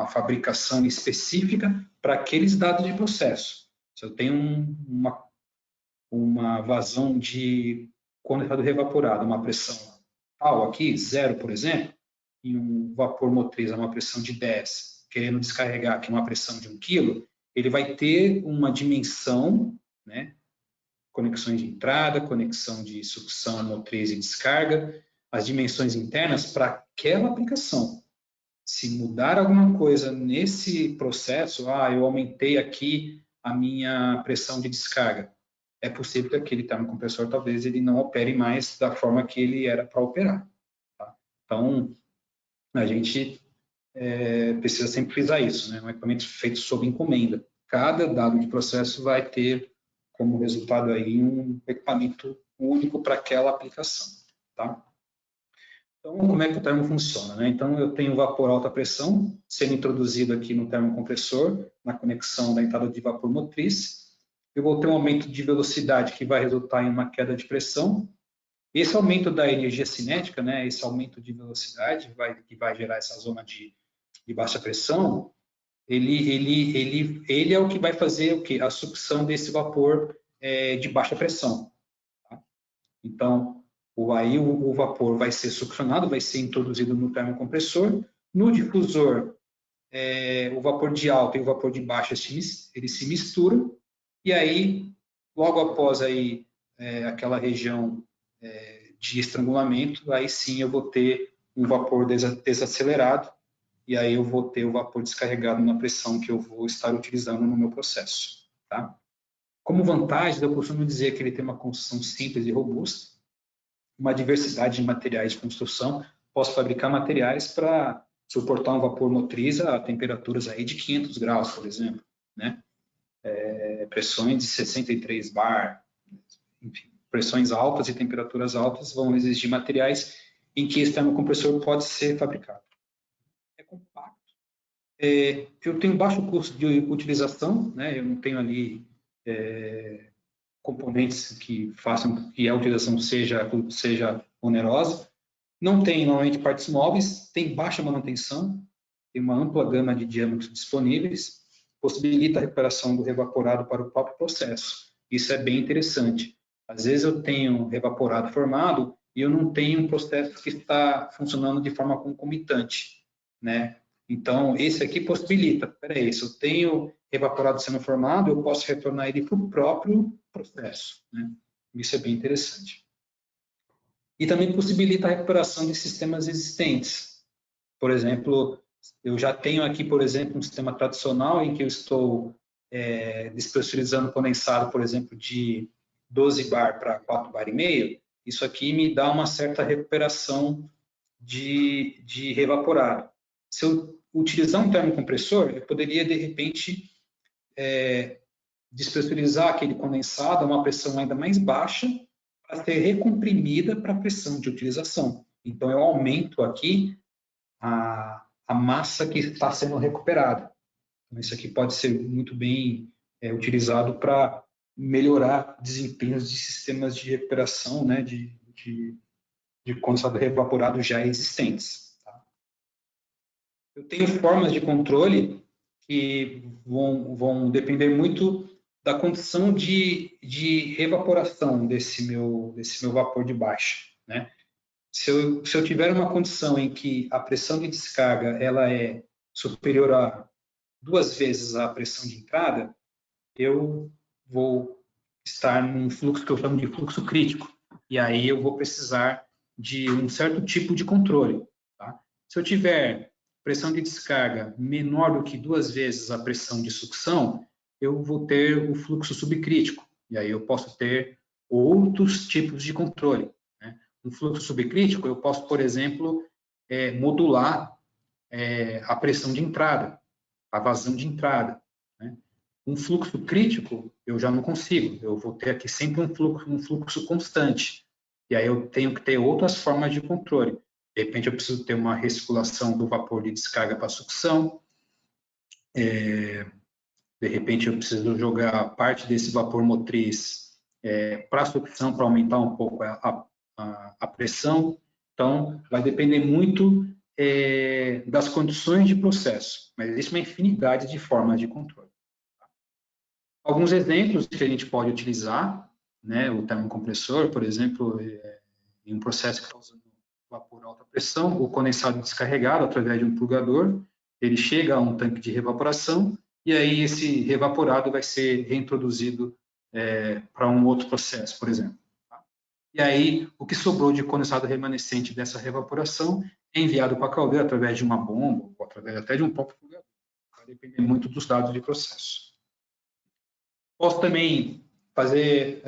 S2: fabricação específica para aqueles dados de processo. Se eu tenho uma vazão de condensado revaporado, uma pressão tal aqui, 0, por exemplo, e um vapor motriz a uma pressão de 10, querendo descarregar aqui uma pressão de 1 kg, ele vai ter uma dimensão, né? Conexões de entrada, conexão de sucção, motriz e descarga, as dimensões internas para aquela aplicação. Se mudar alguma coisa nesse processo, eu aumentei aqui a minha pressão de descarga, é possível que aquele termocompressor talvez ele não opere mais da forma que ele era para operar. Tá? Então, a gente precisa sempre frisar isso, né? Um equipamento feito sob encomenda. Cada dado de processo vai ter como resultado aí um equipamento único para aquela aplicação. Tá? Então, como é que o termo funciona? Né? Então, eu tenho vapor alta pressão sendo introduzido aqui no termocompressor, na conexão da entrada de vapor motriz. eu vou ter um aumento de velocidade que vai resultar em uma queda de pressão. Esse aumento da energia cinética, né, esse aumento de velocidade que vai gerar essa zona de baixa pressão, ele é o que vai fazer o quê? A sucção desse vapor de baixa pressão. Tá? Então, aí o vapor vai ser succionado, vai ser introduzido no termocompressor. No difusor, o vapor de alta e o vapor de baixa eles se misturam, e aí, logo após aí, aquela região de estrangulamento, aí sim eu vou ter um vapor desacelerado, e aí eu vou ter o vapor descarregado na pressão que eu vou estar utilizando no meu processo. Tá? Como vantagem, eu costumo dizer que ele tem uma construção simples e robusta, uma diversidade de materiais de construção. Posso fabricar materiais para suportar um vapor motriz a temperaturas aí de 500 graus, por exemplo, né? Pressões de 63 bar, enfim, pressões altas e temperaturas altas vão exigir materiais em que esse termocompressor pode ser fabricado. É compacto, eu tenho baixo custo de utilização, né? Eu não tenho ali componentes que façam que a utilização seja onerosa. Não tem, normalmente, partes móveis, tem baixa manutenção, tem uma ampla gama de diâmetros disponíveis, possibilita a recuperação do revaporado para o próprio processo. Isso é bem interessante. Às vezes eu tenho revaporado formado e eu não tenho um processo que está funcionando de forma concomitante, né? Então, esse aqui possibilita, peraí, se eu tenho revaporado sendo formado, eu posso retornar ele para o próprio processo, né? Isso é bem interessante. E também possibilita a recuperação de sistemas existentes. Por exemplo, eu já tenho aqui, por exemplo, um sistema tradicional em que eu estou despressurizando condensado, por exemplo, de 12 bar para 4 bar e meio. Isso aqui me dá uma certa recuperação de revaporado. Se eu utilizar um termocompressor, eu poderia, de repente, despressurizar aquele condensado a uma pressão ainda mais baixa para ser recomprimida para a pressão de utilização. Então, eu aumento aqui a massa que está sendo recuperada. Então, isso aqui pode ser muito bem utilizado para melhorar desempenhos de sistemas de recuperação, né, de condensado evaporado já existentes. Tá? Eu tenho formas de controle que vão depender muito da condição de evaporação desse meu vapor de baixa, né? Se eu tiver uma condição em que a pressão de descarga ela é superior a 2 vezes a pressão de entrada, eu vou estar num fluxo que eu chamo de fluxo crítico. E aí eu vou precisar de um certo tipo de controle. Tá? Se eu tiver pressão de descarga menor do que 2 vezes a pressão de sucção, eu vou ter o fluxo subcrítico. E aí eu posso ter outros tipos de controle. Né? Um fluxo subcrítico, eu posso, por exemplo, modular a pressão de entrada, a vazão de entrada. Né? Um fluxo crítico, eu já não consigo. Eu vou ter aqui sempre um fluxo constante. E aí eu tenho que ter outras formas de controle. De repente, eu preciso ter uma recirculação do vapor de descarga para sucção. De repente, eu preciso jogar parte desse vapor motriz para sucção, para aumentar um pouco a pressão. Então, vai depender muito das condições de processo. Mas existe uma infinidade de formas de controle. Alguns exemplos que a gente pode utilizar, né, o termocompressor, por exemplo, em um processo que está usando vapor alta pressão, o condensado descarregado através de um purgador, ele chega a um tanque de revaporação e aí esse revaporado vai ser reintroduzido para um outro processo, por exemplo. Tá? E aí o que sobrou de condensado remanescente dessa revaporação é enviado para a caldeira através de uma bomba ou através até de um próprio purgador. Vai depender muito dos dados de processo. Posso também fazer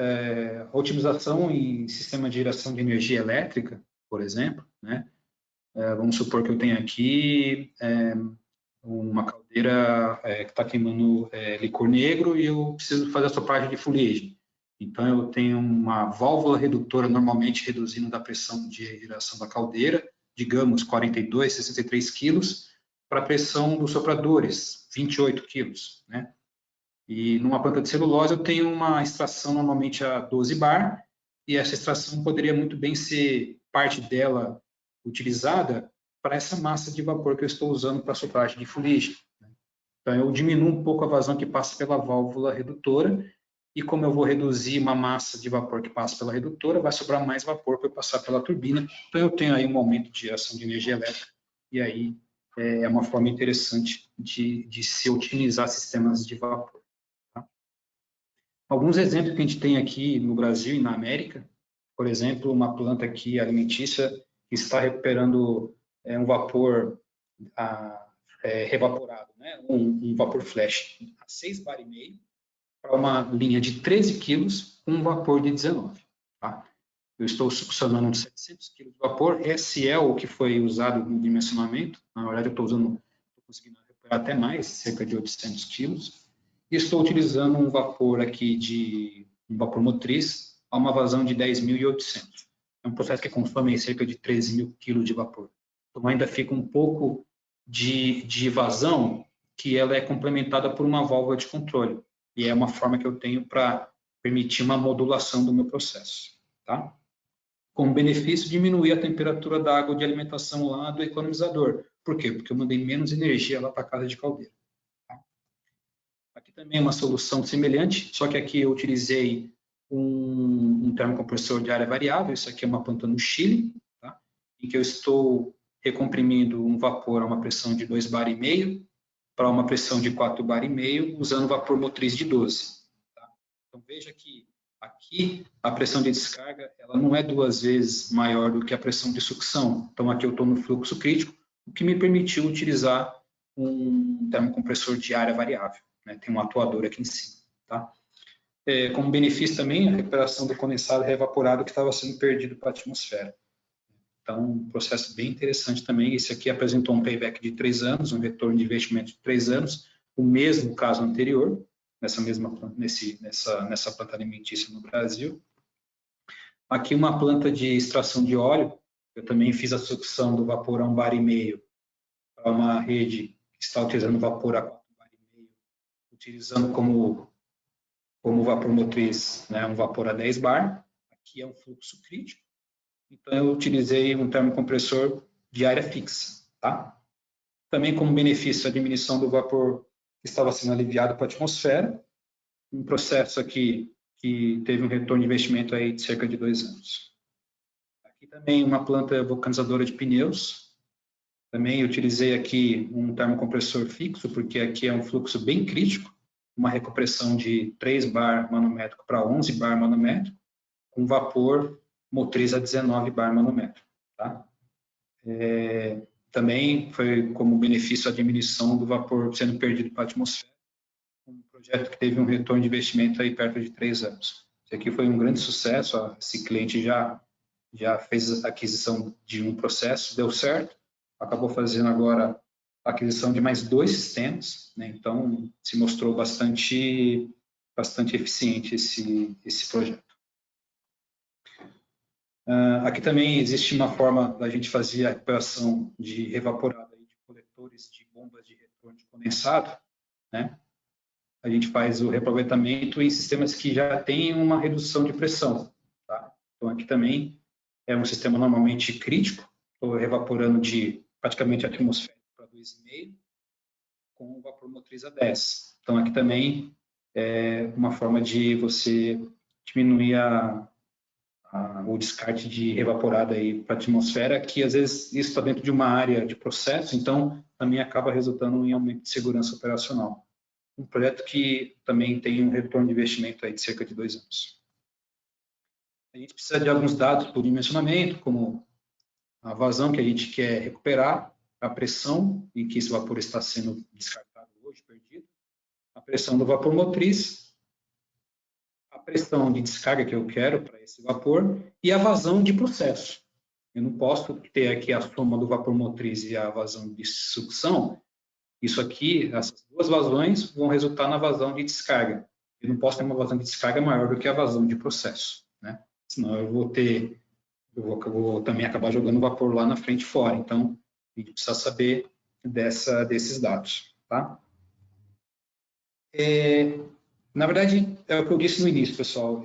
S2: otimização em sistema de geração de energia elétrica, por exemplo. Né? Vamos supor que eu tenho aqui uma caldeira que está queimando licor negro e eu preciso fazer a sopragem de fuligem. Então, eu tenho uma válvula redutora, normalmente reduzindo da pressão de geração da caldeira, digamos 42, 63 quilos, para a pressão dos sopradores, 28 quilos. Né? E numa planta de celulose eu tenho uma extração normalmente a 12 bar, e essa extração poderia muito bem ser parte dela utilizada para essa massa de vapor que eu estou usando para a sopragem de fuligem. Então eu diminuo um pouco a vazão que passa pela válvula redutora, e como eu vou reduzir uma massa de vapor que passa pela redutora, vai sobrar mais vapor para passar pela turbina. Então eu tenho aí um aumento de geração de energia elétrica, e aí é uma forma interessante de se otimizar sistemas de vapor. Alguns exemplos que a gente tem aqui no Brasil e na América, por exemplo, uma planta aqui alimentícia que está recuperando um vapor revaporado, né? um vapor flash a 6,5 bar para uma linha de 13 quilos com um vapor de 19. Tá? Eu estou succionando de 700 quilos de vapor, esse é o que foi usado no dimensionamento, na verdade eu estou conseguindo recuperar até mais, cerca de 800 quilos, e estou utilizando um vapor aqui um vapor motriz a uma vazão de 10.800. É um processo que consome cerca de 13.000 quilos de vapor. Então ainda fica um pouco de vazão que ela é complementada por uma válvula de controle. E é uma forma que eu tenho para permitir uma modulação do meu processo. Tá? Com benefício, diminuir a temperatura da água de alimentação lá do economizador. Por quê? Porque eu mandei menos energia lá para a casa de caldeira. Aqui também é uma solução semelhante, só que aqui eu utilizei um termocompressor de área variável, isso aqui é uma planta no Chile, tá? Em que eu estou recomprimindo um vapor a uma pressão de 2,5 bar para uma pressão de 4,5 bar, usando vapor motriz de 12. Tá? Então veja que aqui a pressão de descarga ela não é 2 vezes maior do que a pressão de sucção. Então aqui eu estou no fluxo crítico, o que me permitiu utilizar um termocompressor de área variável. Né? Tem um atuador aqui em cima. Tá? Como benefício também, a recuperação do condensado reevaporado que estava sendo perdido para a atmosfera. Então, um processo bem interessante também. Esse aqui apresentou um payback de 3 anos, um retorno de investimento de 3 anos, o mesmo caso anterior, nessa planta alimentícia no Brasil. Aqui uma planta de extração de óleo, eu também fiz a sucção do vapor a 1,5 bar para uma rede que está utilizando vapor a 4,5 bar, utilizando como vapor motriz, né, um vapor a 10 bar. Aqui é um fluxo crítico, então eu utilizei um termocompressor de área fixa. Tá? Também como benefício a diminuição do vapor que estava sendo aliviado para a atmosfera, um processo aqui que teve um retorno de investimento aí de cerca de 2 anos. Aqui também uma planta vulcanizadora de pneus, também utilizei aqui um termocompressor fixo, porque aqui é um fluxo bem crítico, uma recompressão de 3 bar manométrico para 11 bar manométrico, com vapor motriz a 19 bar manométrico. Tá? Também foi como benefício a diminuição do vapor sendo perdido para a atmosfera, um projeto que teve um retorno de investimento aí perto de 3 anos. Esse aqui foi um grande sucesso, esse cliente já fez a aquisição de um processo, deu certo, acabou fazendo agora a aquisição de mais 2 sistemas, né? Então se mostrou bastante eficiente esse projeto. Aqui também existe uma forma da gente fazer a recuperação de revaporado de coletores de bombas de retorno de condensado, né? A gente faz o reaproveitamento em sistemas que já têm uma redução de pressão. Tá? Então, aqui também é um sistema normalmente crítico, estou revaporando de praticamente atmosférico para 2,5, com vapor motriz a 10. Então, aqui também é uma forma de você diminuir o descarte de revaporado para a atmosfera, que às vezes isso está dentro de uma área de processo, então também acaba resultando em aumento de segurança operacional. Um projeto que também tem um retorno de investimento aí de cerca de 2 anos. A gente precisa de alguns dados por dimensionamento, como a vazão que a gente quer recuperar, a pressão em que esse vapor está sendo descartado hoje, perdido, a pressão do vapor motriz, a pressão de descarga que eu quero para esse vapor e a vazão de processo. Eu não posso ter aqui a soma do vapor motriz e a vazão de sucção. Isso aqui, essas 2 vazões vão resultar na vazão de descarga. Eu não posso ter uma vazão de descarga maior do que a vazão de processo, né? Senão eu vou também acabar jogando vapor lá na frente fora. Então, a gente precisa saber desses dados, tá? Na verdade, é o que eu disse no início, pessoal.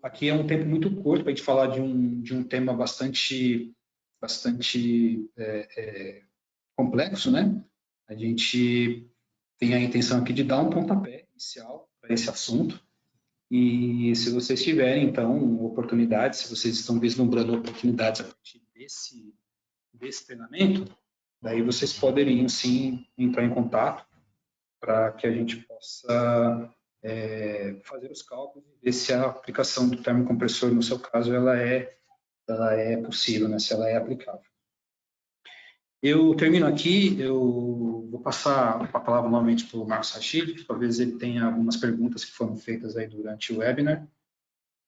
S2: Aqui é um tempo muito curto para a gente falar de um tema bastante complexo, né? A gente tem a intenção aqui de dar um pontapé inicial para esse assunto. E se vocês tiverem, então, oportunidades, se vocês estão vislumbrando oportunidades a partir desse treinamento, daí vocês poderiam, sim, entrar em contato para que a gente possa fazer os cálculos e ver se a aplicação do termocompressor, no seu caso, ela é possível, né? Se ela é aplicável. Eu termino aqui, eu vou passar a palavra novamente para o Marcos Rachid, talvez ele tenha algumas perguntas que foram feitas aí durante o webinar,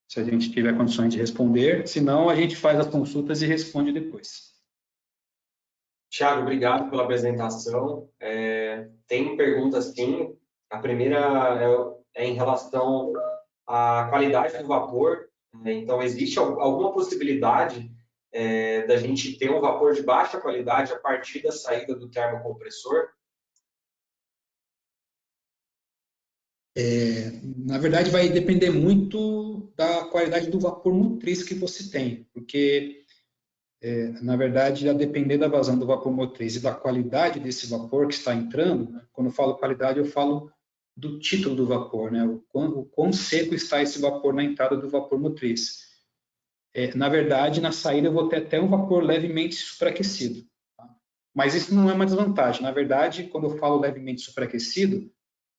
S2: se a gente tiver condições de responder, senão a gente faz as consultas e responde depois.
S1: Thiago, obrigado pela apresentação. Tem perguntas sim. A primeira é em relação à qualidade do vapor. Então, existe alguma possibilidade da gente ter um vapor de baixa qualidade a partir da saída do termocompressor?
S2: Na verdade, vai depender muito da qualidade do vapor motriz que você tem, porque, na verdade, a depender da vazão do vapor motriz e da qualidade desse vapor que está entrando, né? Quando eu falo qualidade, eu falo do título do vapor, né? O quão seco está esse vapor na entrada do vapor motriz. Na verdade, na saída eu vou ter até um vapor levemente superaquecido. Tá? Mas isso não é uma desvantagem. Na verdade, quando eu falo levemente superaquecido,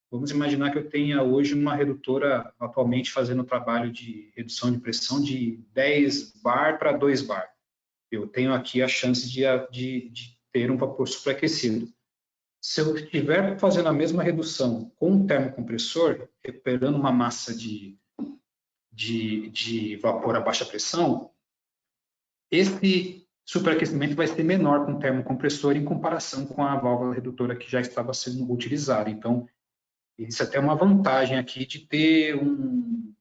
S2: vamos imaginar que eu tenha hoje uma redutora atualmente fazendo trabalho de redução de pressão de 10 bar para 2 bar. Eu tenho aqui a chance de ter um vapor superaquecido. Se eu estiver fazendo a mesma redução com um termocompressor, recuperando uma massa de vapor a baixa pressão, esse superaquecimento vai ser menor com o termocompressor em comparação com a válvula redutora que já estava sendo utilizada. Então, isso é até uma vantagem aqui de ter um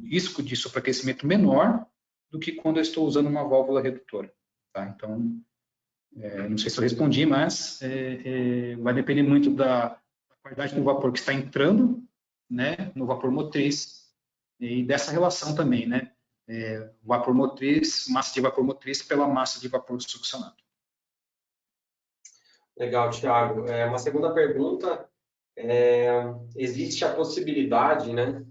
S2: risco de superaquecimento menor do que quando eu estou usando uma válvula redutora. Tá? Então, não sei se eu respondi, mas vai depender muito da qualidade do vapor que está entrando, né, no vapor motriz e dessa relação também, né? Vapor motriz, massa de vapor motriz pela massa de vapor succionado.
S1: Legal, Thiago. Uma segunda pergunta, existe a possibilidade, né,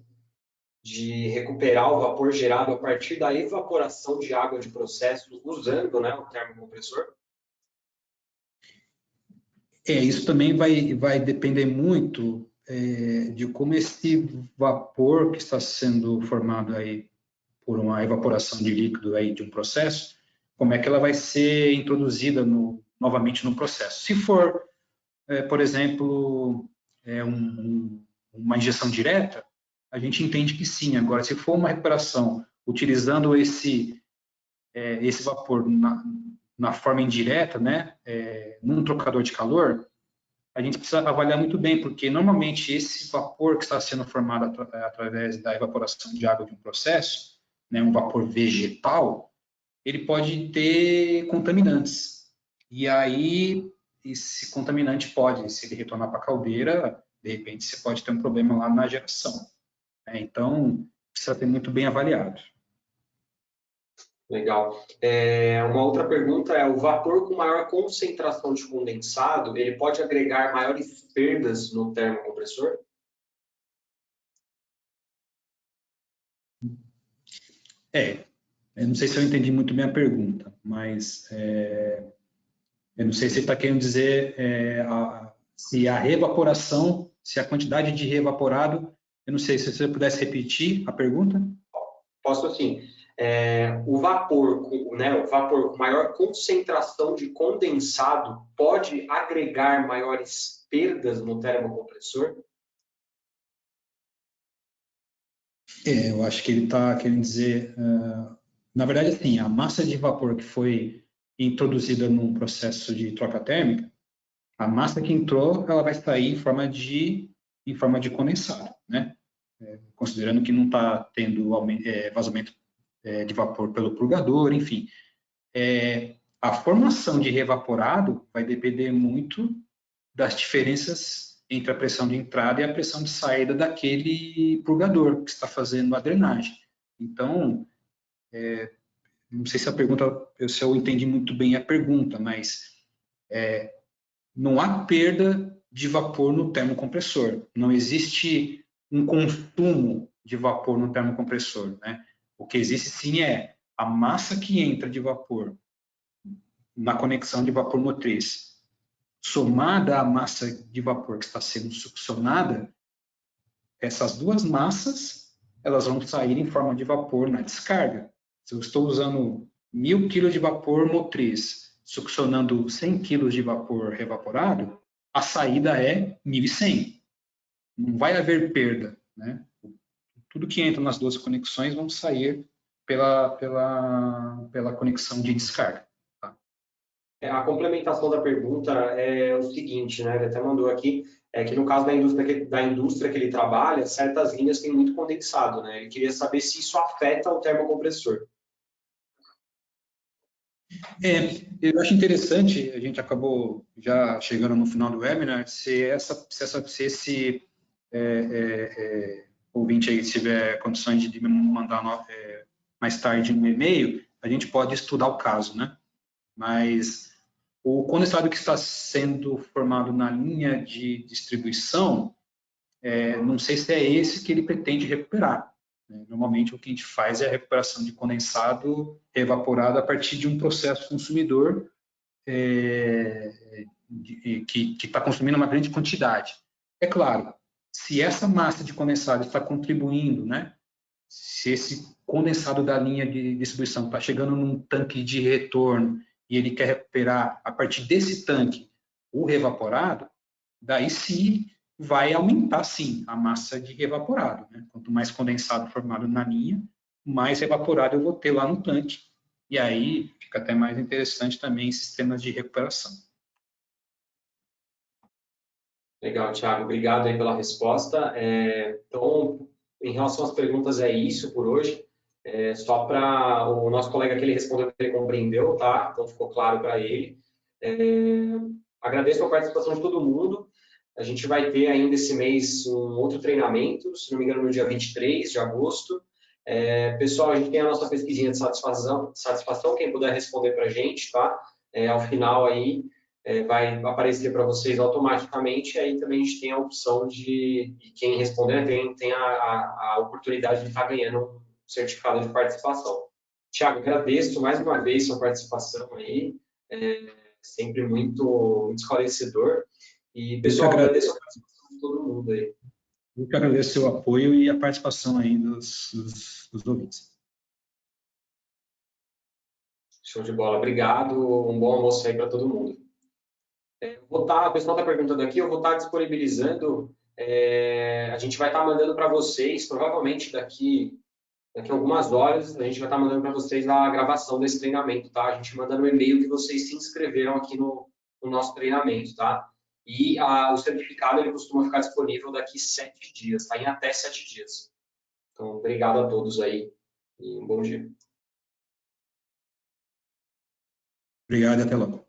S1: de recuperar o vapor gerado a partir da evaporação de água de processo usando, né, o termocompressor?
S2: Isso também vai depender muito de como esse vapor que está sendo formado aí por uma evaporação de líquido aí de um processo, como é que ela vai ser introduzida novamente no processo. Se for, por exemplo, uma injeção direta, a gente entende que sim. Agora, se for uma recuperação utilizando esse vapor na forma indireta, né, num trocador de calor, a gente precisa avaliar muito bem, porque normalmente esse vapor que está sendo formado através da evaporação de água de um processo, né, um vapor vegetal, ele pode ter contaminantes. E aí, esse contaminante pode, se ele retornar para a caldeira, de repente você pode ter um problema lá na geração. Né? Então, precisa ser muito bem avaliado.
S1: Legal. Uma outra pergunta é, o vapor com maior concentração de condensado, ele pode agregar maiores perdas no termocompressor?
S2: Eu não sei se eu entendi muito bem a pergunta, mas eu não sei se você está querendo dizer se a reevaporação, se a quantidade de reevaporado, eu não sei se você pudesse repetir a pergunta.
S1: Posso sim. O vapor com maior concentração de condensado pode agregar maiores perdas no termocompressor?
S2: Eu acho que ele está querendo dizer, na verdade, assim, a massa de vapor que foi introduzida num processo de troca térmica, a massa que entrou, ela vai sair em forma de condensado, né? Considerando que não está tendo vazamento de vapor pelo purgador, enfim. A formação de reevaporado vai depender muito das diferenças entre a pressão de entrada e a pressão de saída daquele purgador que está fazendo a drenagem. Então, não sei se se eu entendi muito bem a pergunta, mas não há perda de vapor no termocompressor. Não existe um consumo de vapor no termocompressor, né? O que existe sim é a massa que entra de vapor na conexão de vapor motriz, somada à massa de vapor que está sendo succionada, essas duas massas elas vão sair em forma de vapor na descarga. Se eu estou usando 1.000 kg de vapor motriz, succionando 100 kg de vapor revaporado, a saída é 1.100. Não vai haver perda, né? Tudo que entra nas duas conexões vão sair pela conexão de descarga. Tá?
S1: A complementação da pergunta é o seguinte, né? Ele até mandou aqui, que no caso da indústria que ele trabalha, certas linhas têm muito condensado, né? Ele queria saber se isso afeta o termocompressor.
S2: Eu acho interessante, a gente acabou já chegando no final do webinar, se esse ouvinte aí tiver condições de me mandar mais tarde um e-mail, a gente pode estudar o caso, né? Mas o condensado que está sendo formado na linha de distribuição, não sei se é esse que ele pretende recuperar. Normalmente o que a gente faz é a recuperação de condensado evaporado a partir de um processo consumidor que está consumindo uma grande quantidade. É claro, se essa massa de condensado está contribuindo, né? Se esse condensado da linha de distribuição está chegando num tanque de retorno e ele quer recuperar a partir desse tanque o revaporado, daí sim vai aumentar sim a massa de revaporado. Né? Quanto mais condensado formado na linha, mais evaporado eu vou ter lá no tanque. E aí fica até mais interessante também sistemas de recuperação.
S1: Legal, Thiago. Obrigado aí pela resposta. Então, em relação às perguntas, é isso por hoje. Só para o nosso colega que ele respondeu que ele compreendeu, tá? Então, ficou claro para ele. Agradeço a participação de todo mundo. A gente vai ter ainda esse mês um outro treinamento, se não me engano, no dia 23 de agosto. Pessoal, a gente tem a nossa pesquisinha de satisfação, quem puder responder para a gente, tá? Ao final aí, vai aparecer para vocês automaticamente, aí também a gente tem a opção de quem responder tem a oportunidade de estar ganhando um certificado de participação. Thiago, agradeço mais uma vez sua participação aí, sempre muito esclarecedor. E, pessoal, agradeço a participação de todo mundo aí.
S2: Eu que agradeço o seu apoio e a participação aí dos ouvintes.
S1: Show de bola, obrigado. Um bom almoço aí para todo mundo. O pessoal está perguntando aqui, eu vou estar disponibilizando, a gente vai estar mandando para vocês, provavelmente daqui a algumas horas, a gente vai estar mandando para vocês a gravação desse treinamento, tá? A gente manda no e-mail que vocês se inscreveram aqui no nosso treinamento, tá? E o certificado, ele costuma ficar disponível daqui 7 dias, tá? Em até 7 dias. Então, obrigado a todos aí e um bom dia.
S2: Obrigado e até logo.